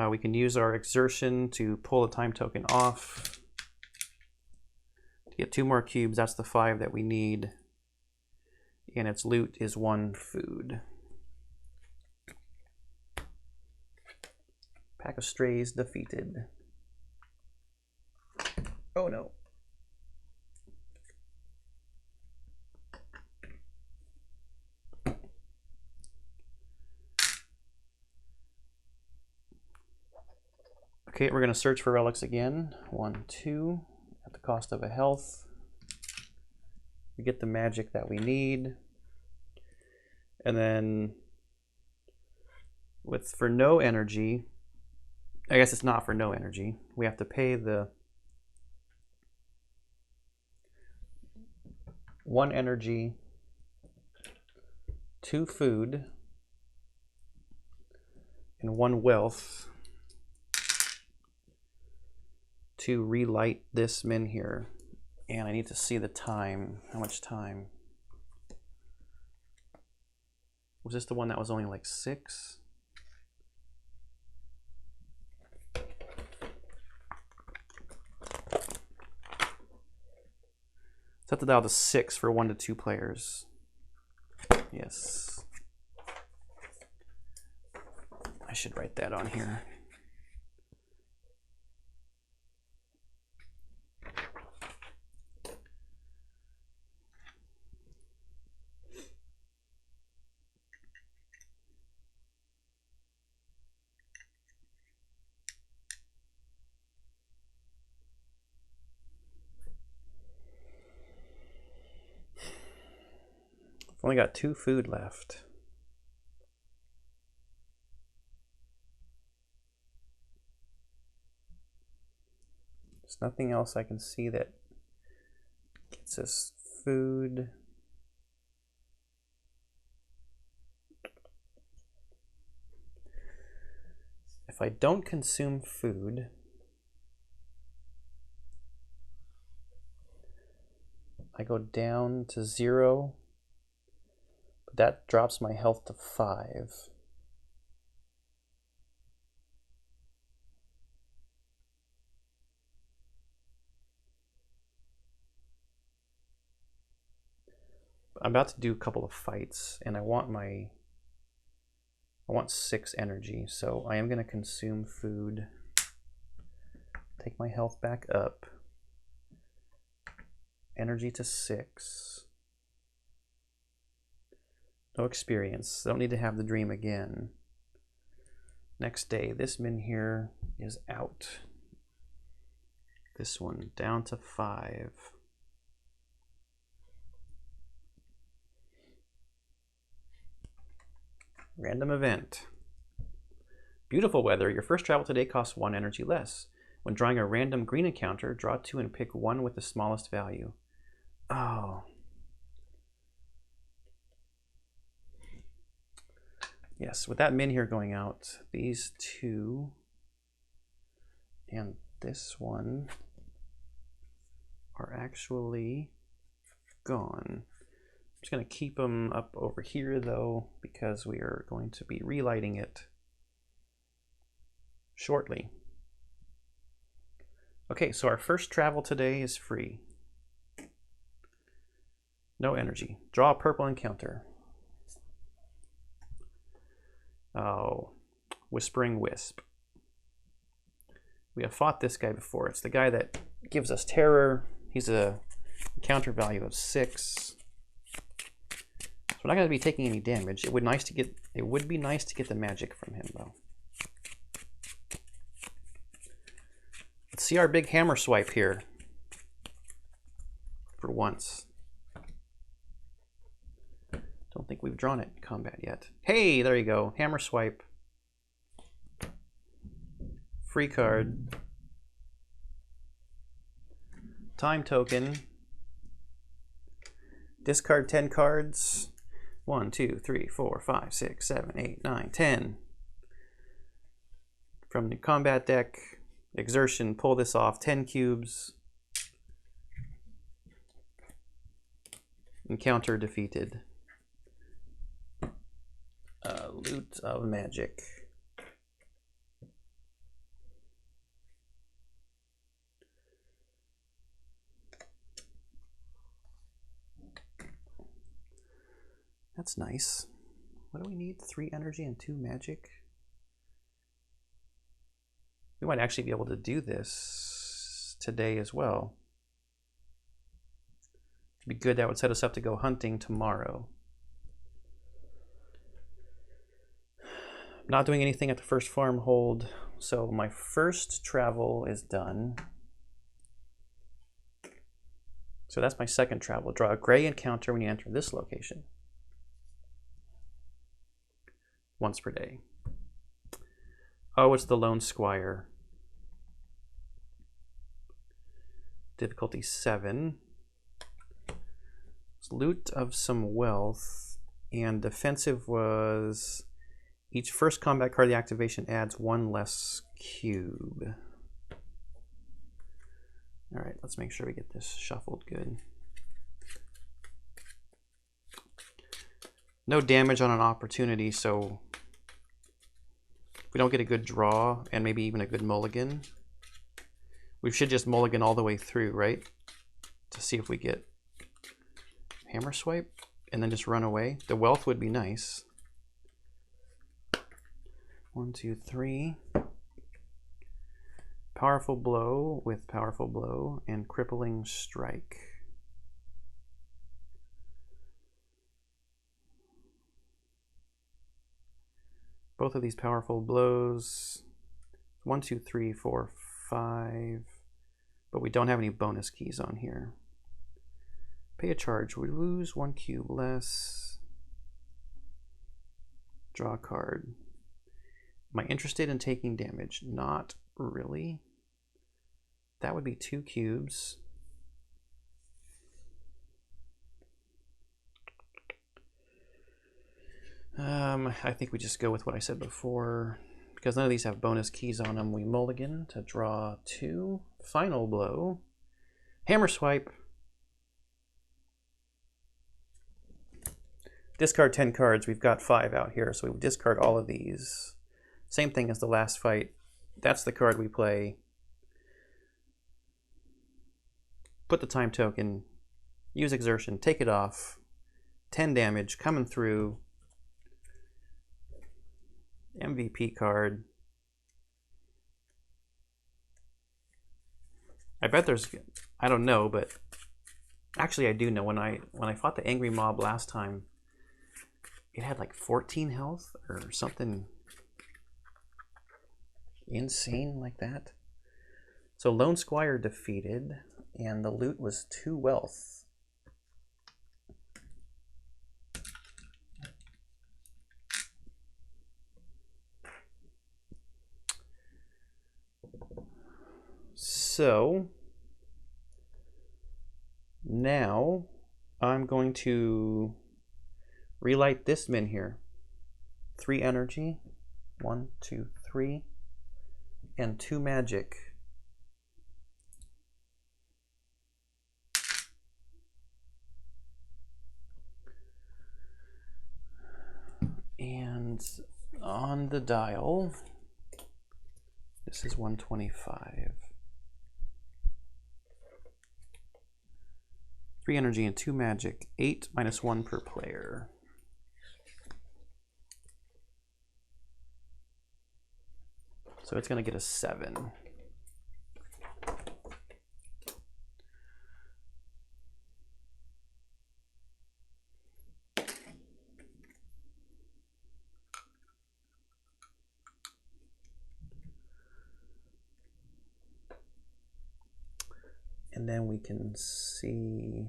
We can use our exertion to pull a time token off. To get 2 more cubes, that's the 5 that we need. And its loot is 1 food. Pack of Strays defeated. Oh no. Okay, we're going to search for relics again. 1, 2, at the cost of a health. We get the magic that we need. And then for no energy, I guess it's not for no energy. We have to pay the 1 energy, 2 food, and 1 wealth to relight this min here. And I need to see the time. How much time? Was this the one that was only like 6? Set the dial to 6 for 1 to 2 players. Yes. I should write that on here. I've only got 2 food left. There's nothing else I can see that gets us food. If I don't consume food, I go down to 0. That drops my health to 5. I'm about to do a couple of fights, and I want my I want 6 energy, so I am going to consume food. Take my health back up. Energy to 6. No experience. Don't need to have the dream again. Next day, this min here is out. This one down to 5. Random event. Beautiful weather. Your first travel today costs 1 energy less. When drawing a random green encounter, draw 2 and pick one with the smallest value. Oh. Yes, with that min here going out, these 2 and this one are actually gone. I'm just going to keep them up over here though, because we are going to be relighting it shortly. Okay, so our first travel today is free. No energy. Draw a purple encounter. Oh, Whispering Wisp. We have fought this guy before. It's the guy that gives us terror. He's a encounter value of 6. So we're not going to be taking any damage. It would be nice to get the magic from him though. Let's see our big hammer swipe here. For once. Don't think we've drawn it in combat yet. Hey, there you go. Hammer swipe. Free card. Time token. Discard 10 cards. 1, 2, 3, 4, 5, 6, 7, 8, 9, 10. From the combat deck, exertion, pull this off, 10 cubes. Encounter defeated. Loot of magic. That's nice. What do we need? 3 energy and 2 magic? We might actually be able to do this today as well. It'd be good. That would set us up to go hunting tomorrow. Not doing anything at the first farm hold, so my first travel is done. So that's my second travel. Draw a gray encounter when you enter this location. Once per day. Oh, it's the Lone Squire. Difficulty 7. It's loot of some wealth, and defensive was each first combat card the activation adds 1 less cube. All right, let's make sure we get this shuffled good. No damage on an opportunity, so if we don't get a good draw and maybe even a good mulligan, we should just mulligan all the way through, right? To see if we get hammer swipe and then just run away. The wealth would be nice. 1, 2, 3. Powerful blow with powerful blow and crippling strike. Both of these powerful blows. 1, 2, 3, 4, 5. But we don't have any bonus keys on here. Pay a charge. We lose 1 cube less. Draw a card. Am I interested in taking damage? Not really. That would be 2 cubes. I think we just go with what I said before. Because none of these have bonus keys on them, we mulligan to draw 2. Final blow. Hammer swipe. Discard 10 cards. We've got 5 out here, so we would discard all of these. Same thing as the last fight. That's the card we play. Put the time token. Use exertion. Take it off. 10 damage coming through. MVP card. I bet there's, I don't know, but actually I do know. When I fought the angry mob last time, it had like 14 health or something insane like that. So Lone Squire defeated, and the loot was 2 wealth. So now I'm going to relight this min here. 3 energy, 1, 2, 3, and 2 magic. And on the dial, this is 125. 3 energy and 2 magic. 8 minus 1 per player. So it's going to get a 7. And then we can see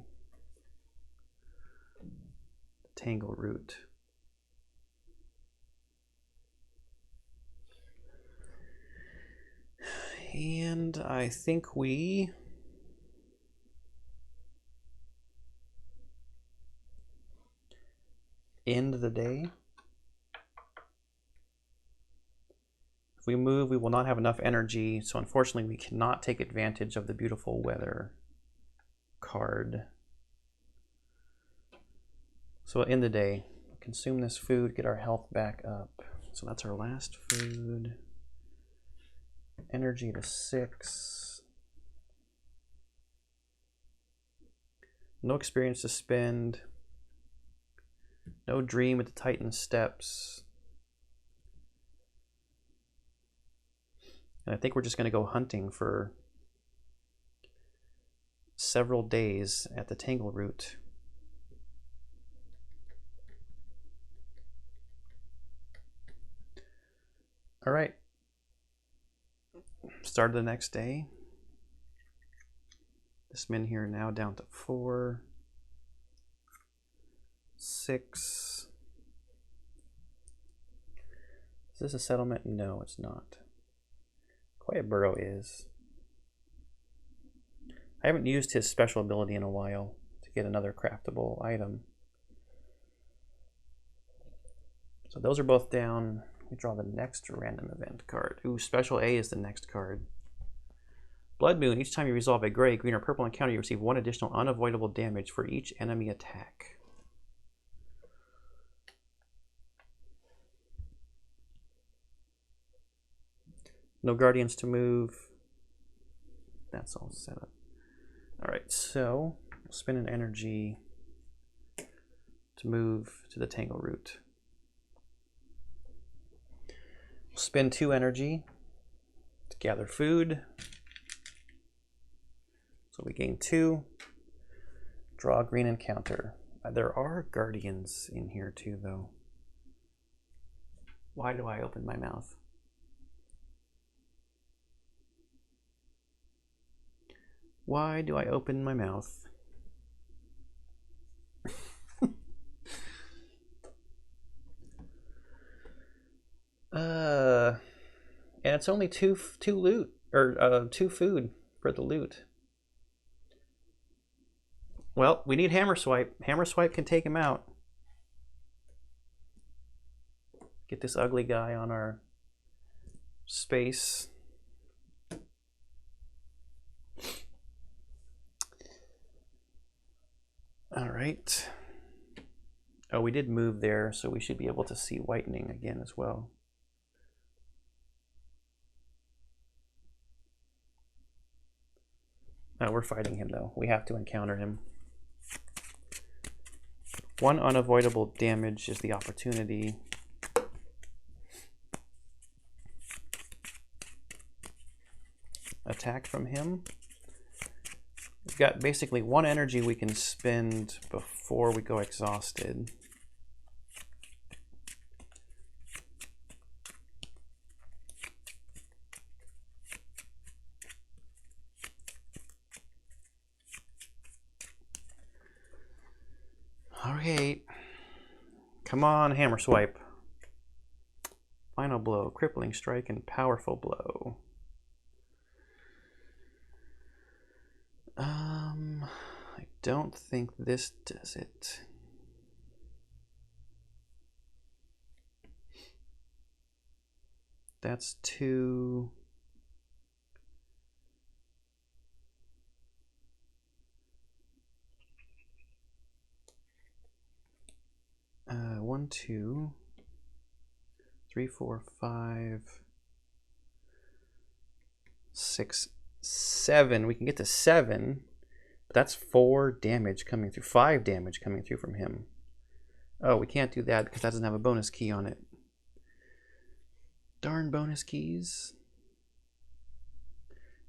the Tangle Root. And I think we end the day. If we move, we will not have enough energy, so unfortunately we cannot take advantage of the beautiful weather card. So we'll end the day. Consume this food, get our health back up. So that's our last food. Energy to 6. No experience to spend. No dream at the Titan Steps. And I think we're just going to go hunting for several days at the Tangle Root. All right. Start of the next day. This min here now down to 4, 6. Is this a settlement? No, it's not. Quiet Burrow is. I haven't used his special ability in a while to get another craftable item. So those are both down. We draw the next random event card. Ooh, Special A is the next card. Blood Moon. Each time you resolve a gray, green, or purple encounter, you receive 1 additional unavoidable damage for each enemy attack. No guardians to move. That's all set up. All right, so we'll spend an energy to move to the Tangle Root. We'll spend 2 energy to gather food. So we gain 2. Draw a green encounter. There are guardians in here too, though. Why do I open my mouth? Why do I open my mouth? And it's only two loot, or 2 food for the loot. Well, we need Hammer Swipe. Hammer Swipe can take him out. Get this ugly guy on our space. All right. Oh, we did move there, so we should be able to see whitening again as well. No, we're fighting him though. We have to encounter him. 1 unavoidable damage is the opportunity. attack from him. We've got basically 1 energy we can spend before we go exhausted. Alright. Come on, hammer swipe. Final blow, crippling strike, and powerful blow. I don't think this does it. That's 2. 1, 2, 3, 4, 5, 6, 7. We can get to 7, but that's 4 damage coming through, 5 damage coming through from him. Oh, we can't do that because that doesn't have a bonus key on it. Darn bonus keys.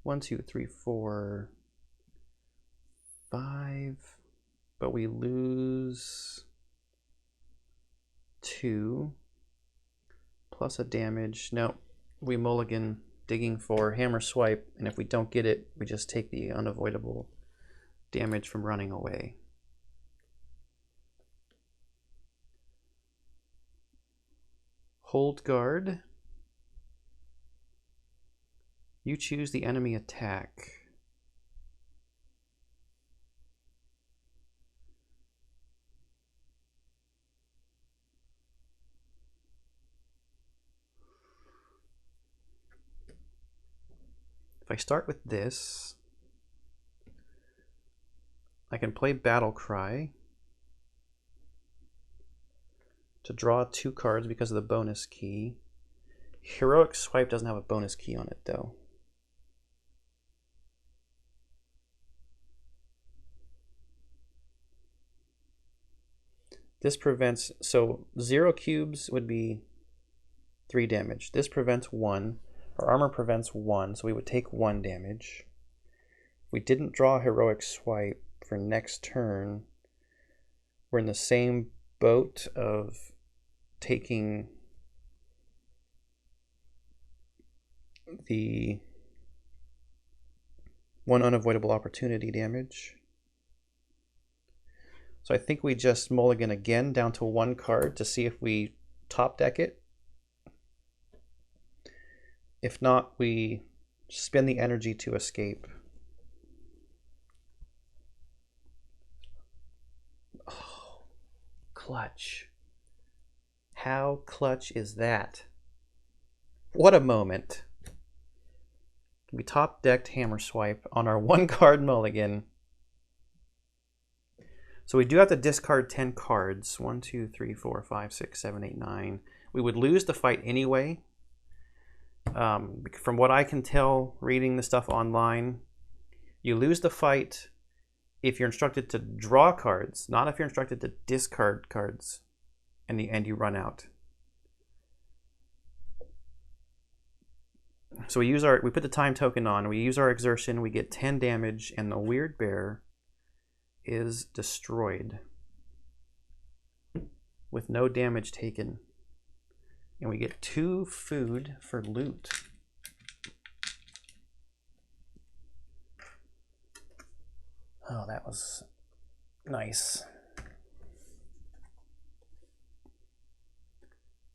1, 2, 3, 4, 5, but we lose 2 plus a damage. No, we mulligan digging for hammer swipe, and if we don't get it, we just take the unavoidable damage from running away. Hold guard. You choose the enemy attack. If I start with this, I can play Battle Cry to draw 2 cards because of the bonus key. Heroic Swipe doesn't have a bonus key on it though. This prevents, so 0 cubes would be 3 damage. This prevents 1. Our armor prevents 1, so we would take 1 damage. If we didn't draw Heroic Swipe for next turn, we're in the same boat of taking the 1 unavoidable opportunity damage. So I think we just mulligan again down to 1 card to see if we top deck it. If not, we spend the energy to escape. Oh, clutch. How clutch is that? What a moment. We top decked hammer swipe on our 1 card mulligan. So we do have to discard 10 cards. 1, 2, 3, 4, 5, 6, 7, 8, 9. We would lose the fight anyway. From what I can tell reading the stuff online, you lose the fight if you're instructed to draw cards, not if you're instructed to discard cards and you run out. So we put the time token on, we use our exertion, we get 10 damage, and the weird bear is destroyed with no damage taken. And we get 2 food for loot. Oh, that was nice.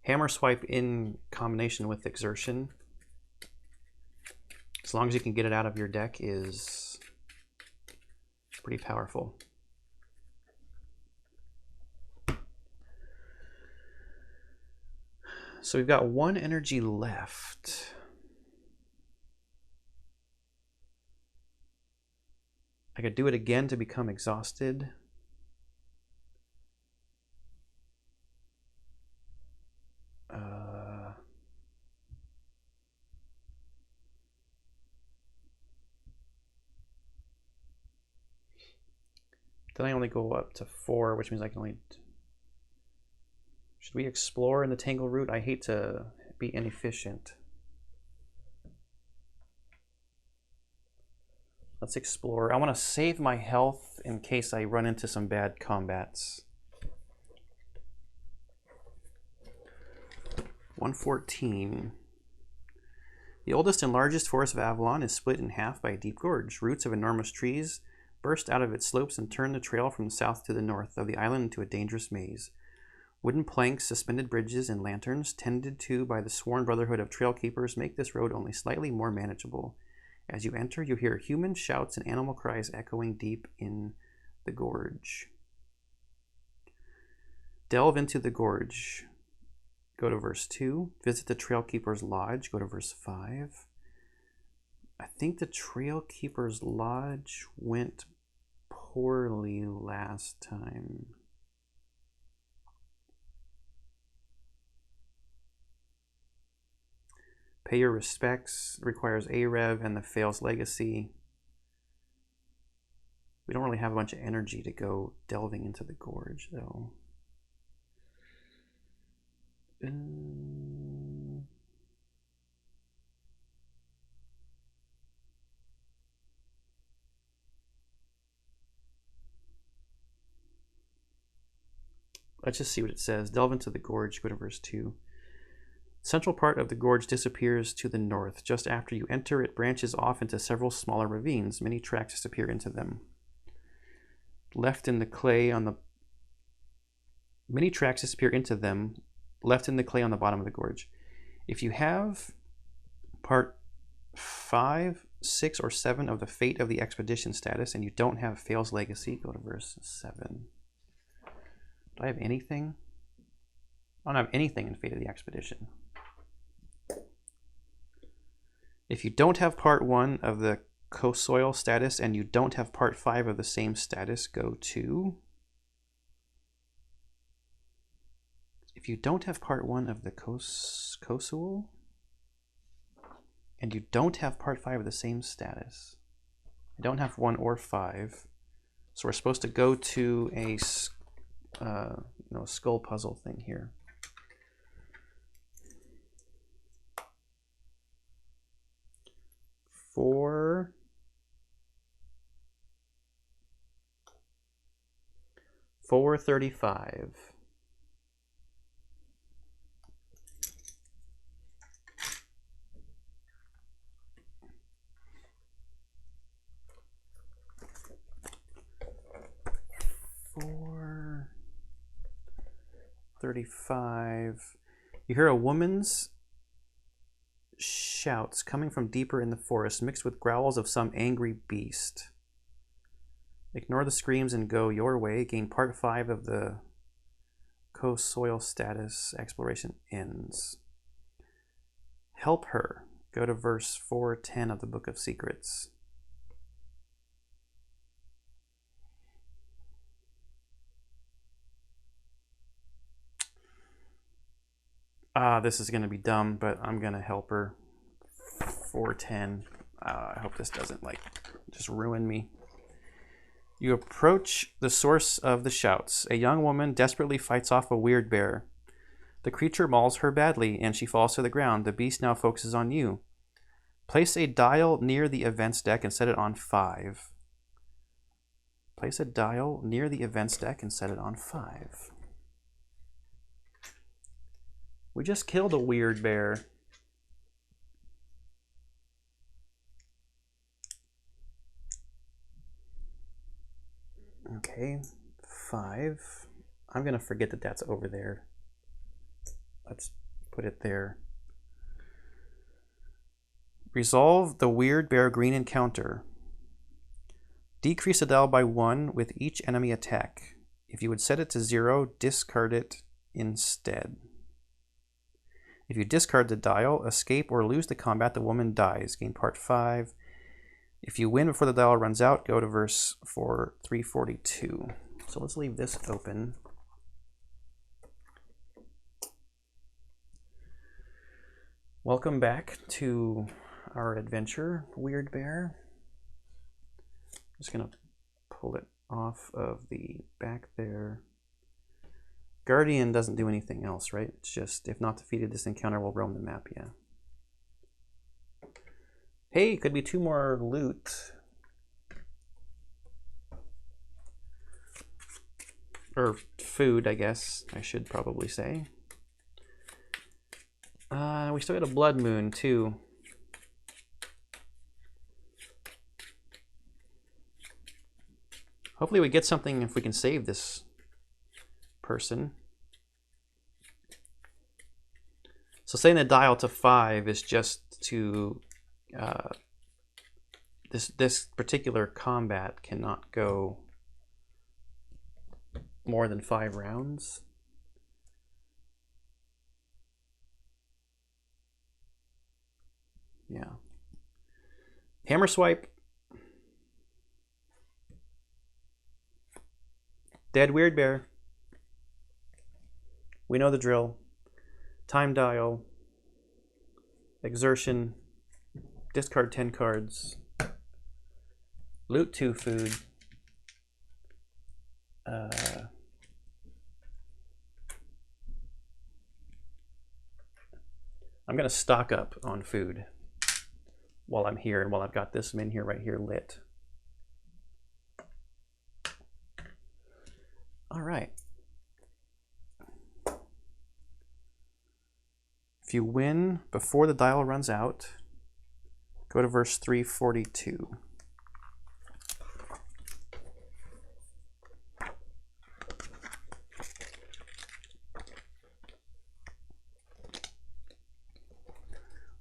Hammer swipe in combination with exertion, as long as you can get it out of your deck, is pretty powerful. So we've got 1 energy left. I could do it again to become exhausted. Then I only go up to 4, which means I can only... Should we explore in the Tangle route? I hate to be inefficient. Let's explore. I want to save my health in case I run into some bad combats. 114. The oldest and largest forest of Avalon is split in half by a deep gorge. Roots of enormous trees burst out of its slopes and turn the trail from the south to the north of the island into a dangerous maze. Wooden planks, suspended bridges, and lanterns, tended to by the sworn brotherhood of trail keepers, make this road only slightly more manageable. As you enter, you hear human shouts and animal cries echoing deep in the gorge. Delve into the gorge. Go to verse 2. Visit the Trail Keeper's Lodge. Go to verse 5. I think the Trail Keeper's Lodge went poorly last time. Pay your respects. Requires A-Rev and the Fails Legacy. We don't really have a bunch of energy to go delving into the gorge, though. Let's just see what it says. Delve into the gorge. Go to verse 2. Central part of the gorge disappears to the north. Just after you enter, it branches off into several smaller ravines. Many tracks disappear into them. Left in the clay on the bottom of the gorge. If you have part 5, 6, or 7 of the Fate of the Expedition status and you don't have Fail's Legacy, go to verse 7. Do I have anything? I don't have anything in Fate of the Expedition. If you don't have part 1 of the Co-Soil status and you don't have part 5 of the same status, go to... If you don't have part 1 of the Co-Soil and you don't have part 5 of the same status, I don't have 1 or 5, so we're supposed to go to a skull puzzle thing here. For 435. You hear a woman's shouts coming from deeper in the forest, mixed with growls of some angry beast. Ignore the screams and go your way. Gain part 5 of the Co-Soil status. Exploration ends. Help her. Go to verse 410 of the Book of Secrets. This is going to be dumb, but I'm going to help her. 410. I hope this doesn't just ruin me. You approach the source of the shouts. A young woman desperately fights off a weird bear. The creature mauls her badly, and she falls to the ground. The beast now focuses on you. Place a dial near the events deck and set it on 5. Place a dial near the events deck and set it on 5. We just killed a weird bear. Okay, 5. I'm going to forget that that's over there. Let's put it there. Resolve the weird bear green encounter. Decrease the dial by 1 with each enemy attack. If you would set it to 0, discard it instead. If you discard the dial, escape, or lose the combat, the woman dies. Gain part 5. If you win before the dial runs out, go to verse 342. So let's leave this open. Welcome back to our adventure, Weird Bear. I'm just going to pull it off of the back there. Guardian doesn't do anything else, right? It's just, if not defeated, this encounter will roam the map, yeah. Hey, could be 2 more loot. Or food, I guess I should probably say. We still got a blood moon too. Hopefully we get something if we can save this person. So setting the dial to 5 is just to this particular combat cannot go more than 5 rounds. Yeah. Hammer swipe. Dead weird bear. We know the drill. Time dial. Exertion. Discard 10 cards. Loot 2 food. I'm going to stock up on food while I'm here and while I've got this min here right here lit. All right. If you win before the dial runs out, go to verse 342.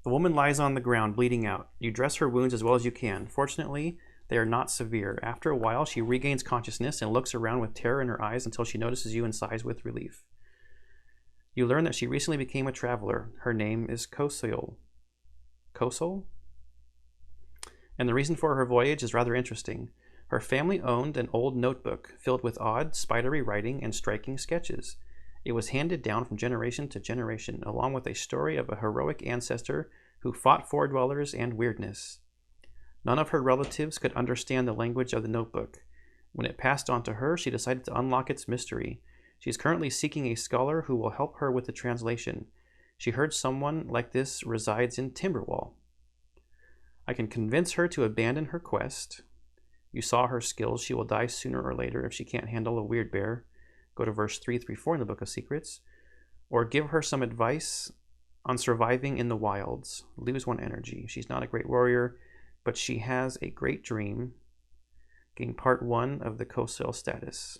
The woman lies on the ground, bleeding out. You dress her wounds as well as you can. Fortunately, they are not severe. After a while, she regains consciousness and looks around with terror in her eyes until she notices you and sighs with relief. You learn that she recently became a traveler. Her name is Kosol. Kosol? And the reason for her voyage is rather interesting. Her family owned an old notebook filled with odd, spidery writing and striking sketches. It was handed down from generation to generation, along with a story of a heroic ancestor who fought for dwellers and weirdness. None of her relatives could understand the language of the notebook. When it passed on to her, she decided to unlock its mystery. She is currently seeking a scholar who will help her with the translation. She heard someone like this resides in Timberwall. I can convince her to abandon her quest. You saw her skills. She will die sooner or later if she can't handle a weird bear. Go to verse 334 in the Book of Secrets. Or give her some advice on surviving in the wilds. Lose 1 energy. She's not a great warrior, but she has a great dream. Gain part 1 of the Kosol status.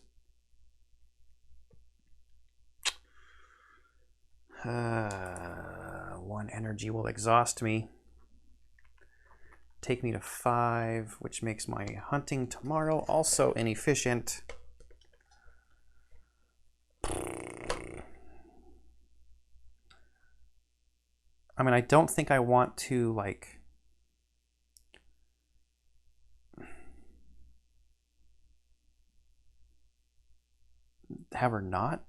1 energy will exhaust me. Take me to 5, which makes my hunting tomorrow also inefficient. I mean, I don't think I want to, like, have her not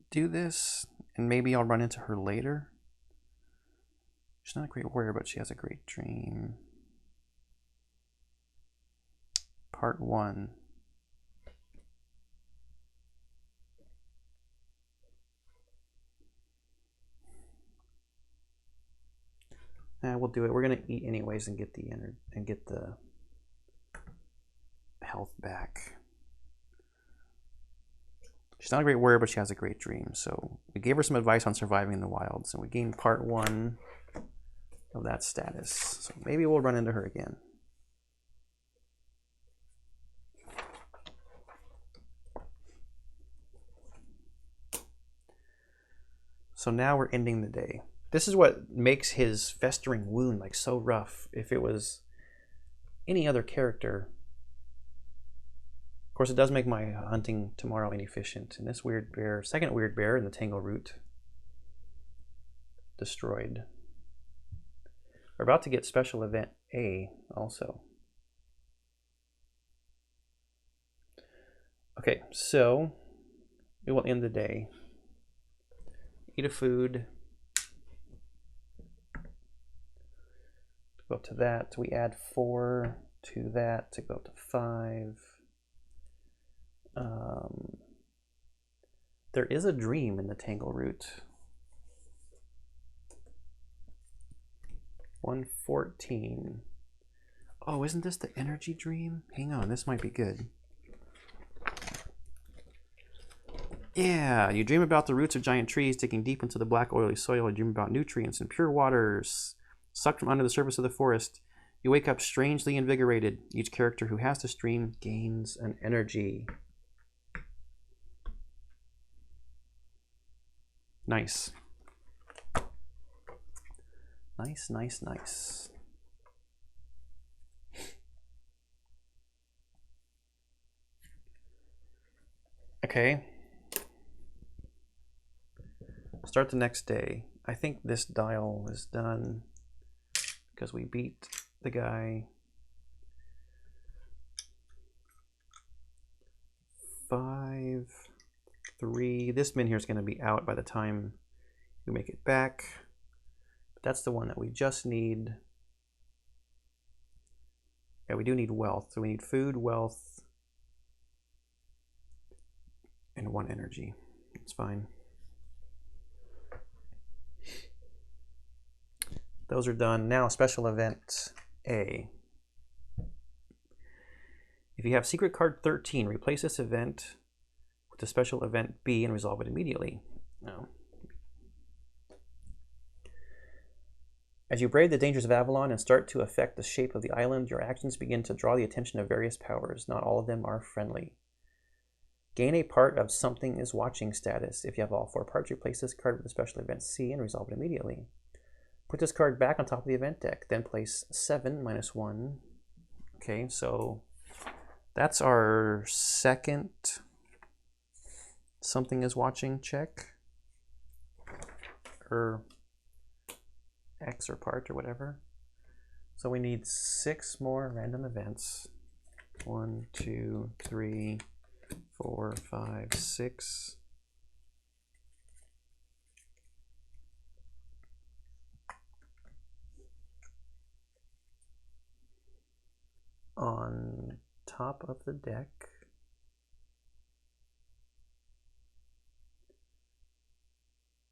do this, and maybe I'll run into her later. She's not a great warrior, but she has a great dream. Part 1. We'll do it. We're gonna eat anyways and get the health back. She's not a great warrior, but she has a great dream. So we gave her some advice on surviving in the wilds, and we gained part 1 of that status. So maybe we'll run into her again. So now we're ending the day. This is what makes his festering wound like so rough. If it was any other character, of course it does make my hunting tomorrow inefficient. And this weird bear, second weird bear in the Tangle Root, destroyed. We're about to get special event A also. Okay, so we will end the day. Eat a food. Go up to that. We add 4 to that to go up to 5. There is a dream in the Tangle Root. 114. Oh, isn't this the energy dream? Hang on, this might be good. Yeah, you dream about the roots of giant trees digging deep into the black oily soil. You dream about nutrients and pure waters sucked from under the surface of the forest. You wake up strangely invigorated. Each character who has this dream gains an energy. Nice. Nice, nice, nice. Okay. Start the next day. I think this dial is done because we beat the guy. 5, 3. This min here is going to be out by the time we make it back. But that's the one that we just need. Yeah, we do need wealth. So we need food, wealth, and 1 energy. It's fine. Those are done. Now, special event A. If you have secret card 13, replace this event with the special event B and resolve it immediately. No. As you brave the dangers of Avalon and start to affect the shape of the island, your actions begin to draw the attention of various powers. Not all of them are friendly. Gain a part of something is watching status. If you have all 4 parts, replace this card with the special event C and resolve it immediately. Put this card back on top of the event deck, then place 7 minus 1. Okay, so that's our second something is watching check. Or X or part or whatever. So we need 6 more random events. 1, 2, 3, 4, 5, 6. On top of the deck.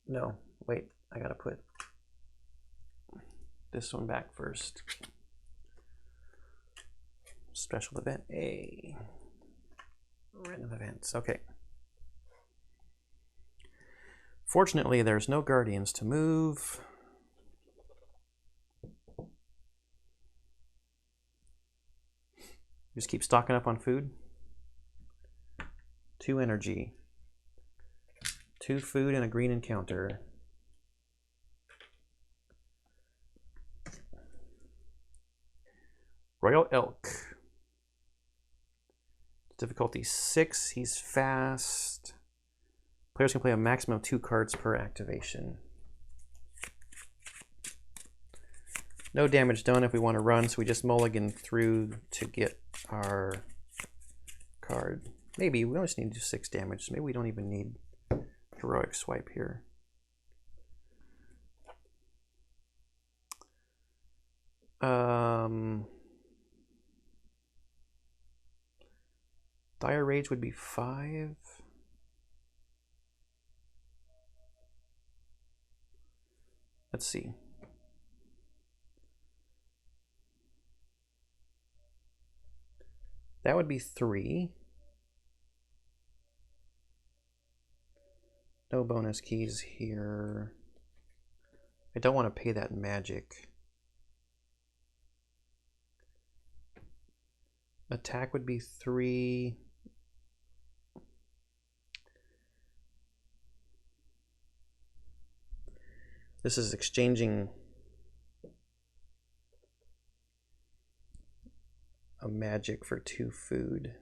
No, wait, I gotta put this one back first. Special event A. Random events, okay. Fortunately, there's no guardians to move. Just keep stocking up on food. 2 energy. 2 food and a green encounter. Royal Elk. Difficulty 6. He's fast. Players can play a maximum of 2 cards per activation. No damage done if we want to run, so we just mulligan through to get our card. Maybe we just need to do 6 damage. Maybe we don't even need heroic swipe here. Dire Rage would be 5. Let's see. That would be 3. No bonus keys here. I don't want to pay that magic. Attack would be 3. This is exchanging a magic for 2 food.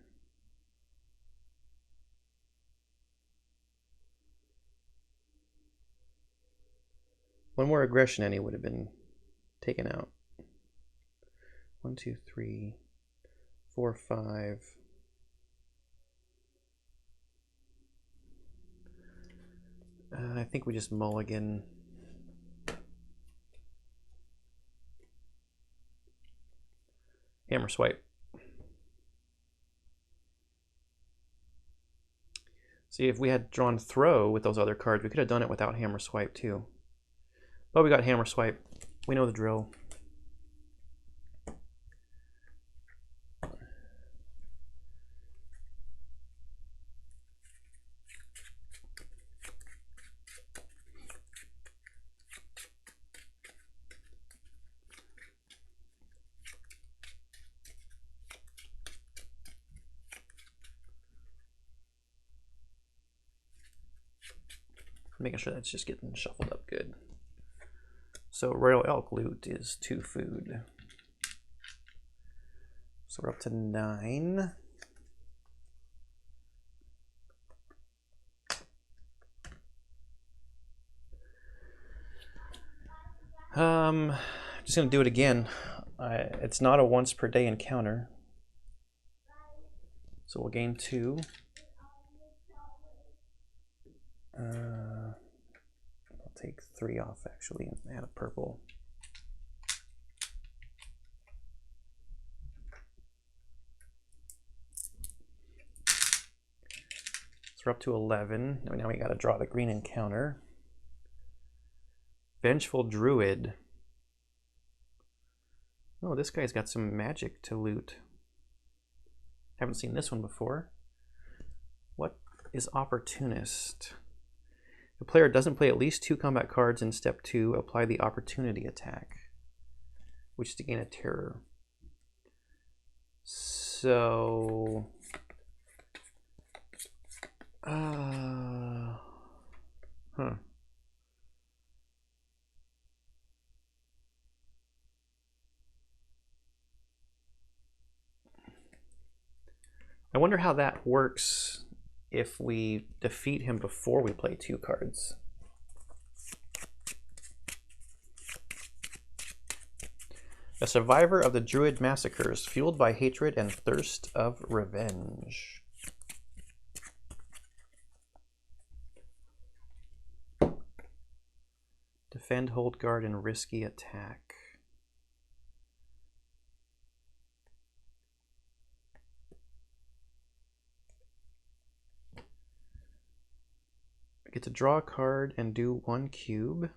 One more aggression any would have been taken out. 1, 2, 3, 4, 5. I think we just mulligan. Hammer swipe. See, if we had drawn throw with those other cards, we could have done it without hammer swipe too. But we got hammer swipe. We know the drill. Making sure that's just getting shuffled up good. So Royal Elk loot is 2 food. So we're up to 9. Just gonna do it again. It's not a once per day encounter. So we'll gain 2. I'll take 3 off actually and add a purple. So we're up to 11. Now we gotta draw the green encounter. Vengeful Druid. Oh, this guy's got some magic to loot. Haven't seen this one before. What is Opportunist? The player doesn't play at least 2 combat cards in step 2. Apply the opportunity attack, which is to gain a terror. So, I wonder how that works if we defeat him before we play 2 cards. A survivor of the Druid massacres, fueled by hatred and thirst of revenge. Defend, hold guard, and risky attack. I get to draw a card and do 1 cube.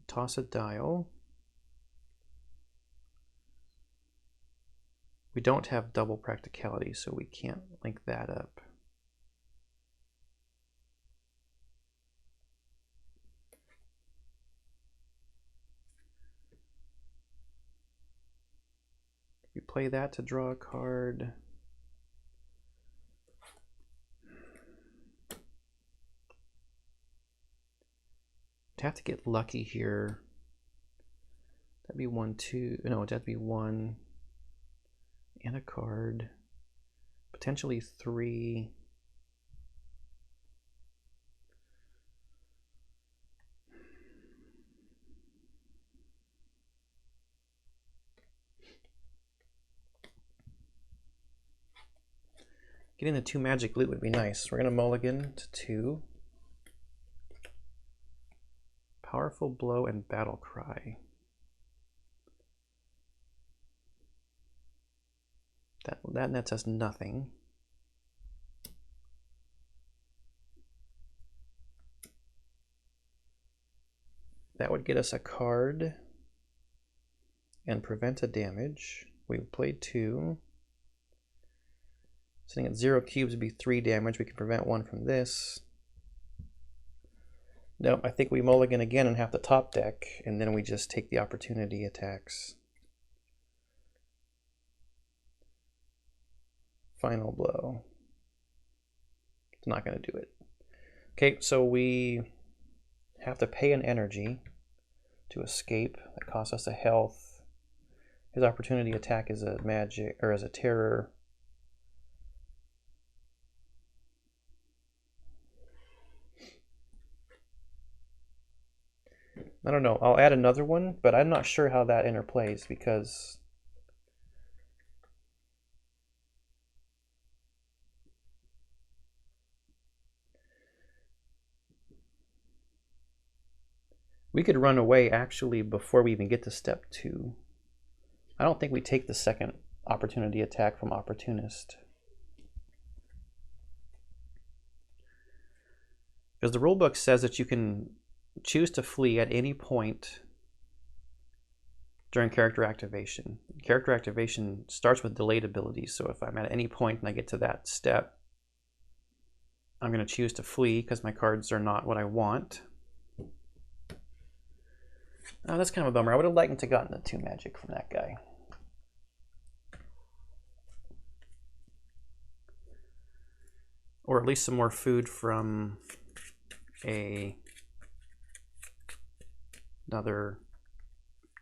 Toss a dial. We don't have double practicality, so we can't link that up. We play that to draw a card. I'd have to get lucky here. That'd be 1, 2. No, it'd have to be 1 and a card. Potentially 3. Getting the 2 magic loot would be nice. We're gonna mulligan to 2. Powerful Blow and Battle Cry. That nets us nothing. That would get us a card and prevent a damage. We played 2. Sitting at 0 cubes would be 3 damage. We can prevent 1 from this. Nope, I think we mulligan again and have the top deck, and then we just take the opportunity attacks. Final Blow. It's not going to do it. Okay, so we have to pay an energy to escape. That costs us a health. His opportunity attack is a magic, or as a terror. I don't know. I'll add another one, but I'm not sure how that interplays because we could run away actually before we even get to step 2. I don't think we take the second opportunity attack from Opportunist. Because the rulebook says that you can choose to flee at any point during character activation. Character activation starts with delayed abilities, so if I'm at any point and I get to that step, I'm going to choose to flee because my cards are not what I want. Oh, that's kind of a bummer. I would have liked to have gotten the 2 magic from that guy. Or at least some more food from another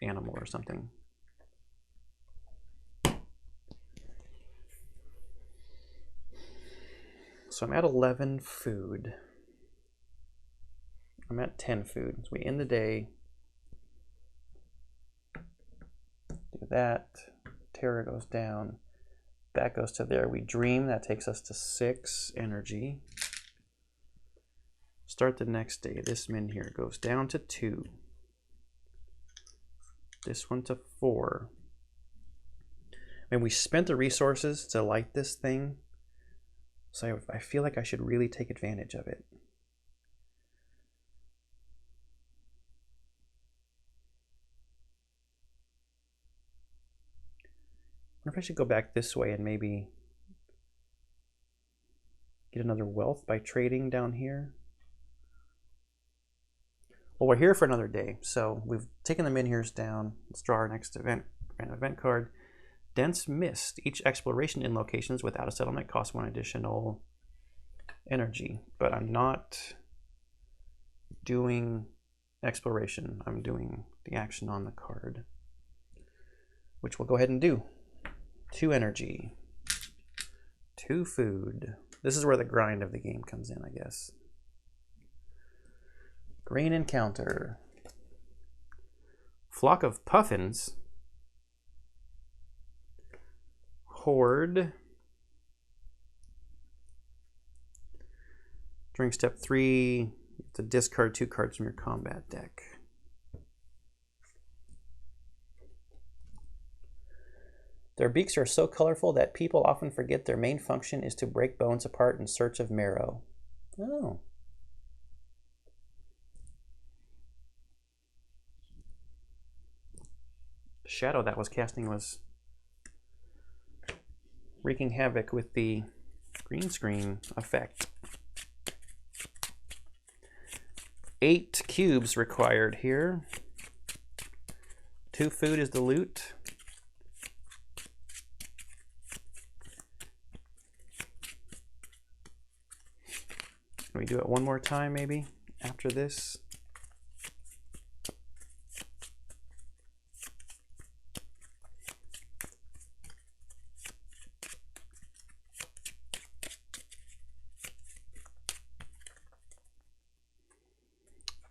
animal or something. So I'm at 11 food. I'm at 10 food. So we end the day. Do that. Terror goes down. That goes to there. We dream. That takes us to 6 energy. Start the next day. This min here goes down to 2. This one to 4. And we spent the resources to light this thing. So I feel like I should really take advantage of it. I wonder if I should go back this way and maybe get another wealth by trading down here. Well, we're here for another day, so we've taken the min-heres down. Let's draw our next event, random event card. Dense Mist. Each exploration in locations without a settlement costs 1 additional energy, but I'm not doing exploration. I'm doing the action on the card, which we'll go ahead and do. 2 energy, 2 food. This is where the grind of the game comes in, I guess. Green encounter. Flock of Puffins. Horde. During step 3, you have to discard 2 cards from your combat deck. Their beaks are so colorful that people often forget their main function is to break bones apart in search of marrow. Oh. The shadow that was casting was wreaking havoc with the green screen effect. 8 cubes required here. 2 food is the loot. Can we do it one more time maybe after this?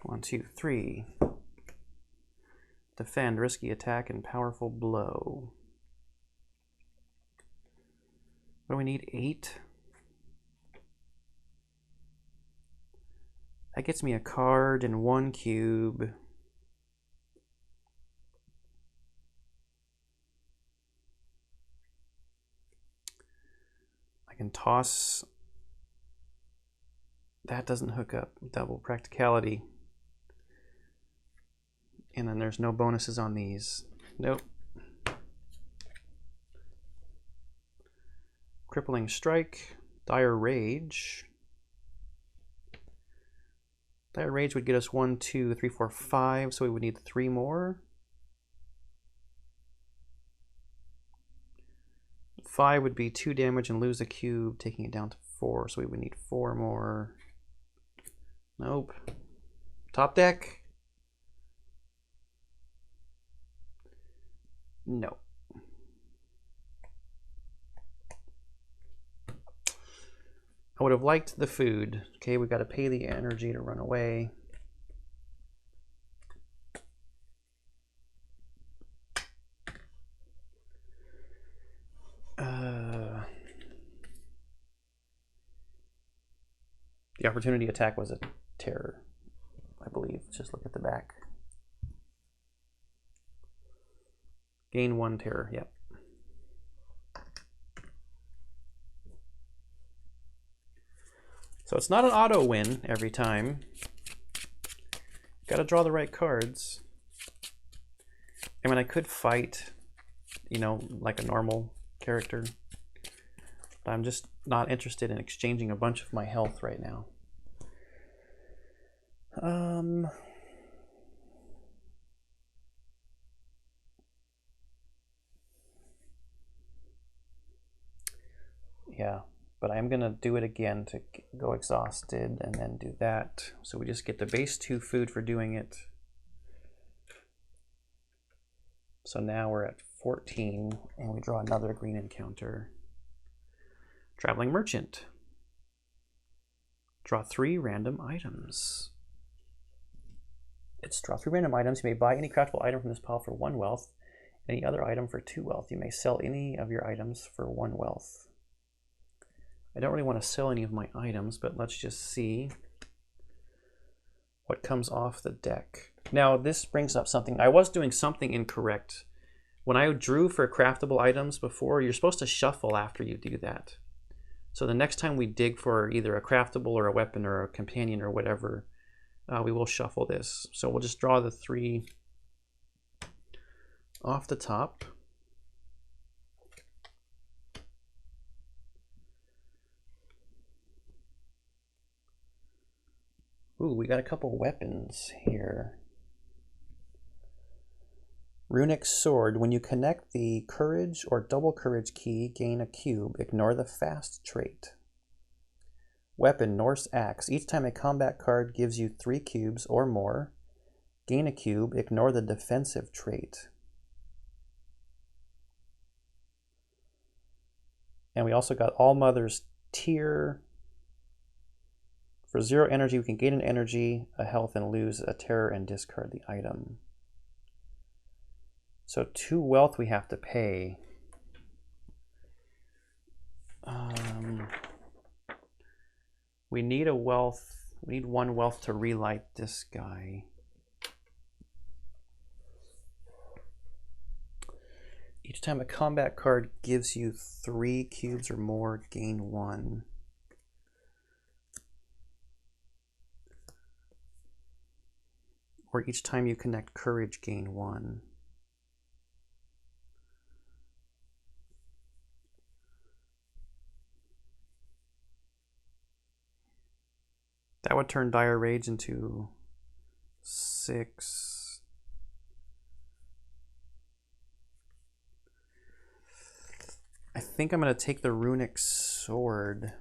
One, two, 3. Defend, risky attack, and powerful blow. What do we need? 8? That gets me a card and 1 cube. I can toss. That doesn't hook up. Double practicality. And then there's no bonuses on these. Nope. Crippling Strike. Dire Rage. Dire Rage would get us 1, 2, 3, 4, 5, so we would need 3 more. 5 would be 2 damage and lose a cube, taking it down to 4, so we would need 4 more. Nope. Top deck? No. I would have liked the food. Okay, we got to pay the energy to run away. The opportunity attack was a terror, I believe. Just look at the back. Gain 1 terror, yep. So it's not an auto win every time. Got to draw the right cards. I mean, I could fight, you know, like a normal character, but I'm just not interested in exchanging a bunch of my health right now. Yeah, but I'm gonna do it again to go exhausted and then do that. So we just get the base 2 food for doing it. So now we're at 14 and we draw another green encounter. Traveling Merchant. Draw 3 random items. It's draw 3 random items. You may buy any craftable item from this pile for 1 wealth. Any other item for 2 wealth. You may sell any of your items for 1 wealth. I don't really want to sell any of my items, but let's just see what comes off the deck. Now this brings up something. I was doing something incorrect. When I drew for craftable items before, you're supposed to shuffle after you do that. So the next time we dig for either a craftable or a weapon or a companion or whatever, we will shuffle this. So we'll just draw the 3 off the top. Ooh, we got a couple weapons here. Runic Sword. When you connect the Courage or Double Courage key, gain a cube. Ignore the Fast trait. Weapon, Norse Axe. Each time a combat card gives you 3 cubes or more, gain a cube. Ignore the Defensive trait. And we also got All Mother's Tear. For 0 energy, we can gain an energy, a health, and lose a terror and discard the item. So 2 wealth we have to pay. We need a wealth. We need 1 wealth to relight this guy. Each time a combat card gives you 3 cubes or more, gain 1. Or each time you connect Courage, gain 1. That would turn Dire Rage into 6. I think I'm going to take the Runic Sword.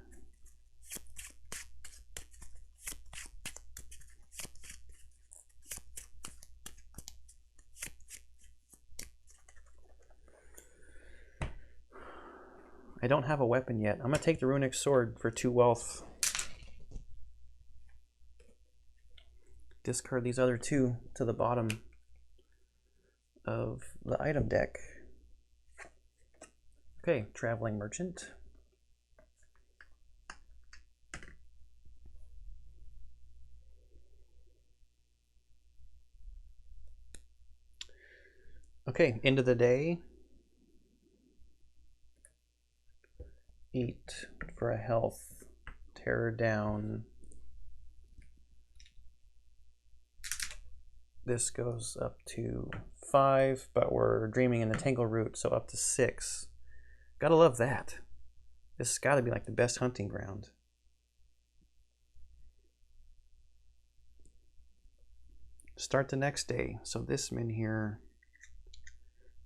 I don't have a weapon yet. I'm going to take the Runic Sword for 2 wealth. Discard these other 2 to the bottom of the item deck. Okay, Traveling Merchant. Okay, end of the day. Eat for a health. Terror down. This goes up to 5, but we're dreaming in the Tangle Root, so up to 6. Gotta love that. This has got to be like the best hunting ground. Start the next day. So this min here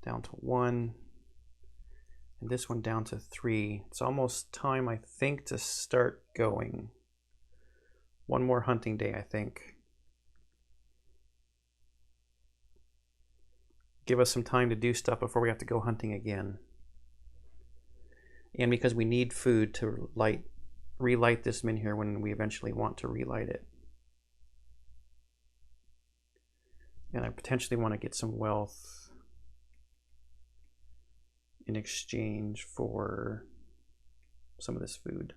down to 1, and this one down to 3. It's almost time, I think, to start going. 1 more hunting day, I think. Give us some time to do stuff before we have to go hunting again. And because we need food to relight this min here when we eventually want to relight it. And I potentially want to get some wealth in exchange for some of this food.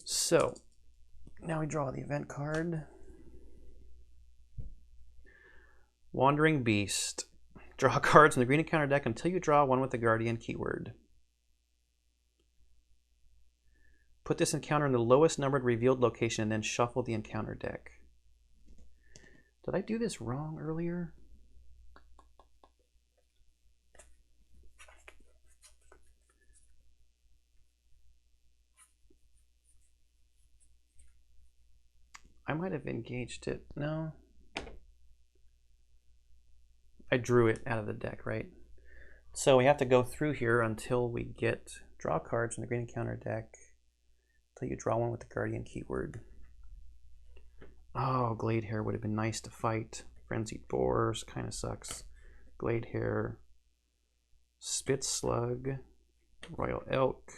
So now we draw the event card. Wandering Beast. Draw cards in the green encounter deck until you draw 1 with the Guardian keyword. Put this encounter in the lowest numbered revealed location and then shuffle the encounter deck. Did I do this wrong earlier? I might have engaged it. No. I drew it out of the deck, right? So we have to go through here until we get Draw cards from the green encounter deck until you draw one with the Guardian keyword. Oh, Glade Hair would have been nice to fight. Frenzied Boars kind of sucks. Glade Hair, Spit Slug, Royal Elk,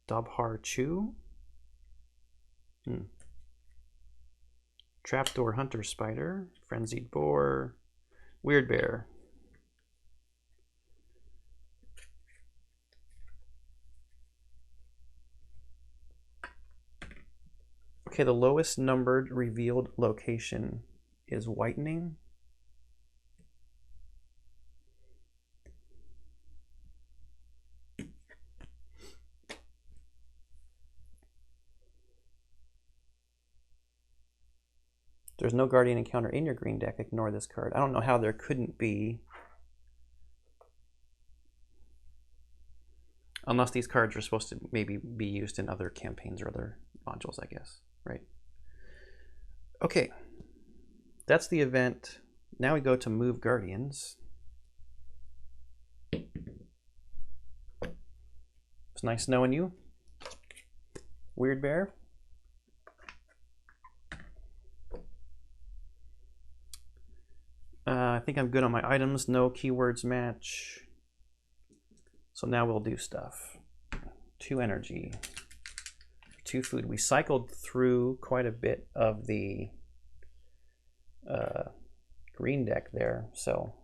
Dobhar Chew, Trapdoor Hunter Spider, Frenzied Boar, Weird Bear. Okay, the lowest numbered revealed location is Whitening. There's no Guardian encounter in your green deck. Ignore this card. I don't know how there couldn't be. Unless these cards are supposed to maybe be used in other campaigns or other modules, I guess, right? Okay, that's the event. Now we go to move Guardians. It's nice knowing you, Weird Bear. I think I'm good on my items. No keywords match. So now we'll do stuff. 2 energy, 2 food. We cycled through quite a bit of the green deck there. So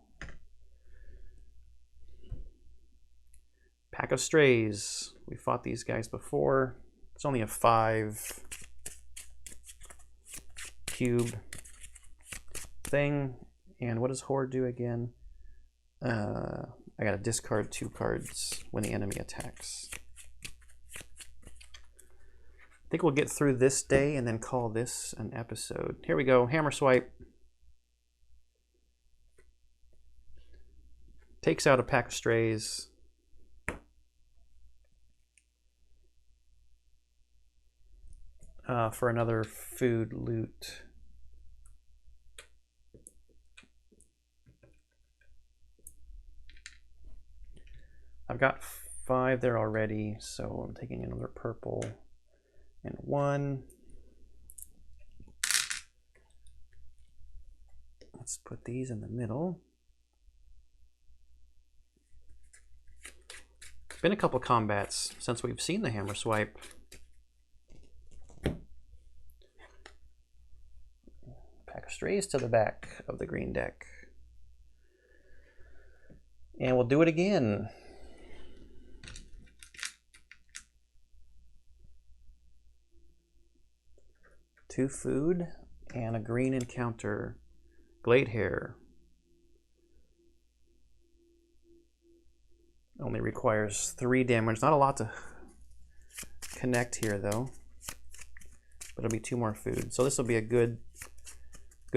Pack of Strays. We fought these guys before. It's only a 5 cube thing. And what does Horde do again? I gotta discard 2 cards when the enemy attacks. I think we'll get through this day and then call this an episode. Here we go, Hammer Swipe. Takes out a Pack of Strays. For another food loot. I've got 5 there already, so I'm taking another purple and 1. Let's put these in the middle. Been a couple combats since we've seen the Hammer Swipe. Pack of Strays to the back of the green deck. And we'll do it again. 2 food and a green encounter. Glade Hair. Only requires 3 damage. Not a lot to connect here though. But it'll be 2 more food. So this will be a good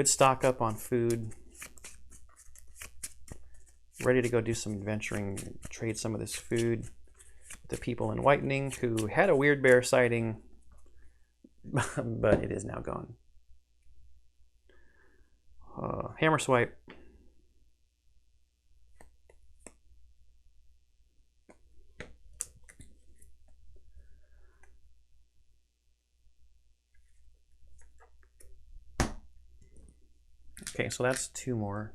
stock up on food. Ready to go do some adventuring, trade some of this food with the people in Whitening who had a Weird Bear sighting. But it is now gone. Hammer Swipe. Okay, so that's 2 more.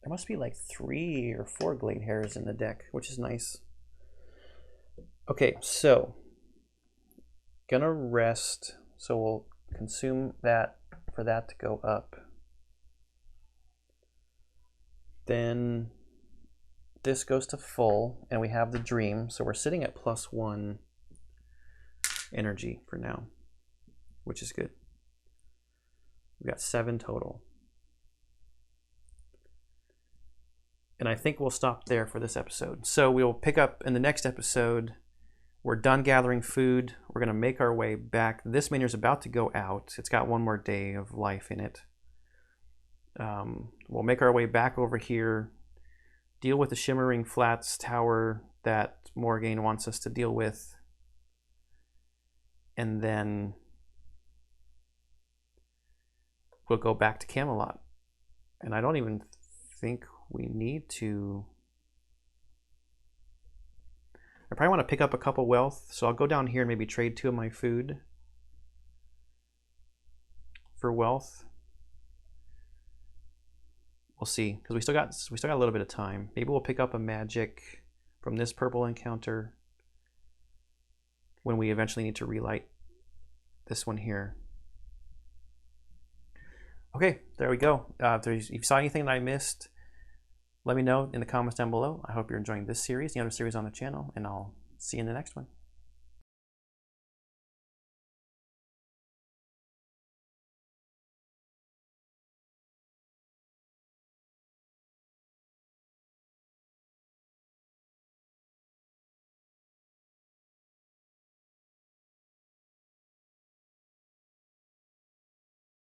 There must be like 3 or 4 Glade Hairs in the deck, which is nice. Okay, so gonna rest, so we'll consume that for that to go up. Then this goes to full, and we have the Dream, so we're sitting at +1 energy for now, which is good. We've got 7 total. And I think we'll stop there for this episode. So we'll pick up in the next episode. We're done gathering food. We're going to make our way back. This miner is about to go out. It's got 1 more day of life in it. We'll make our way back over here, deal with the Shimmering Flats tower that Morgaine wants us to deal with. And then we'll go back to Camelot. And I don't even think we need to... I probably want to pick up a couple wealth, so I'll go down here and maybe trade 2 of my food for wealth. We'll see, because we still got a little bit of time. Maybe we'll pick up a magic from this purple encounter when we eventually need to relight this one here. Okay, there we go. If you saw anything that I missed, let me know in the comments down below. I hope you're enjoying this series, the other series on the channel, and I'll see you in the next one.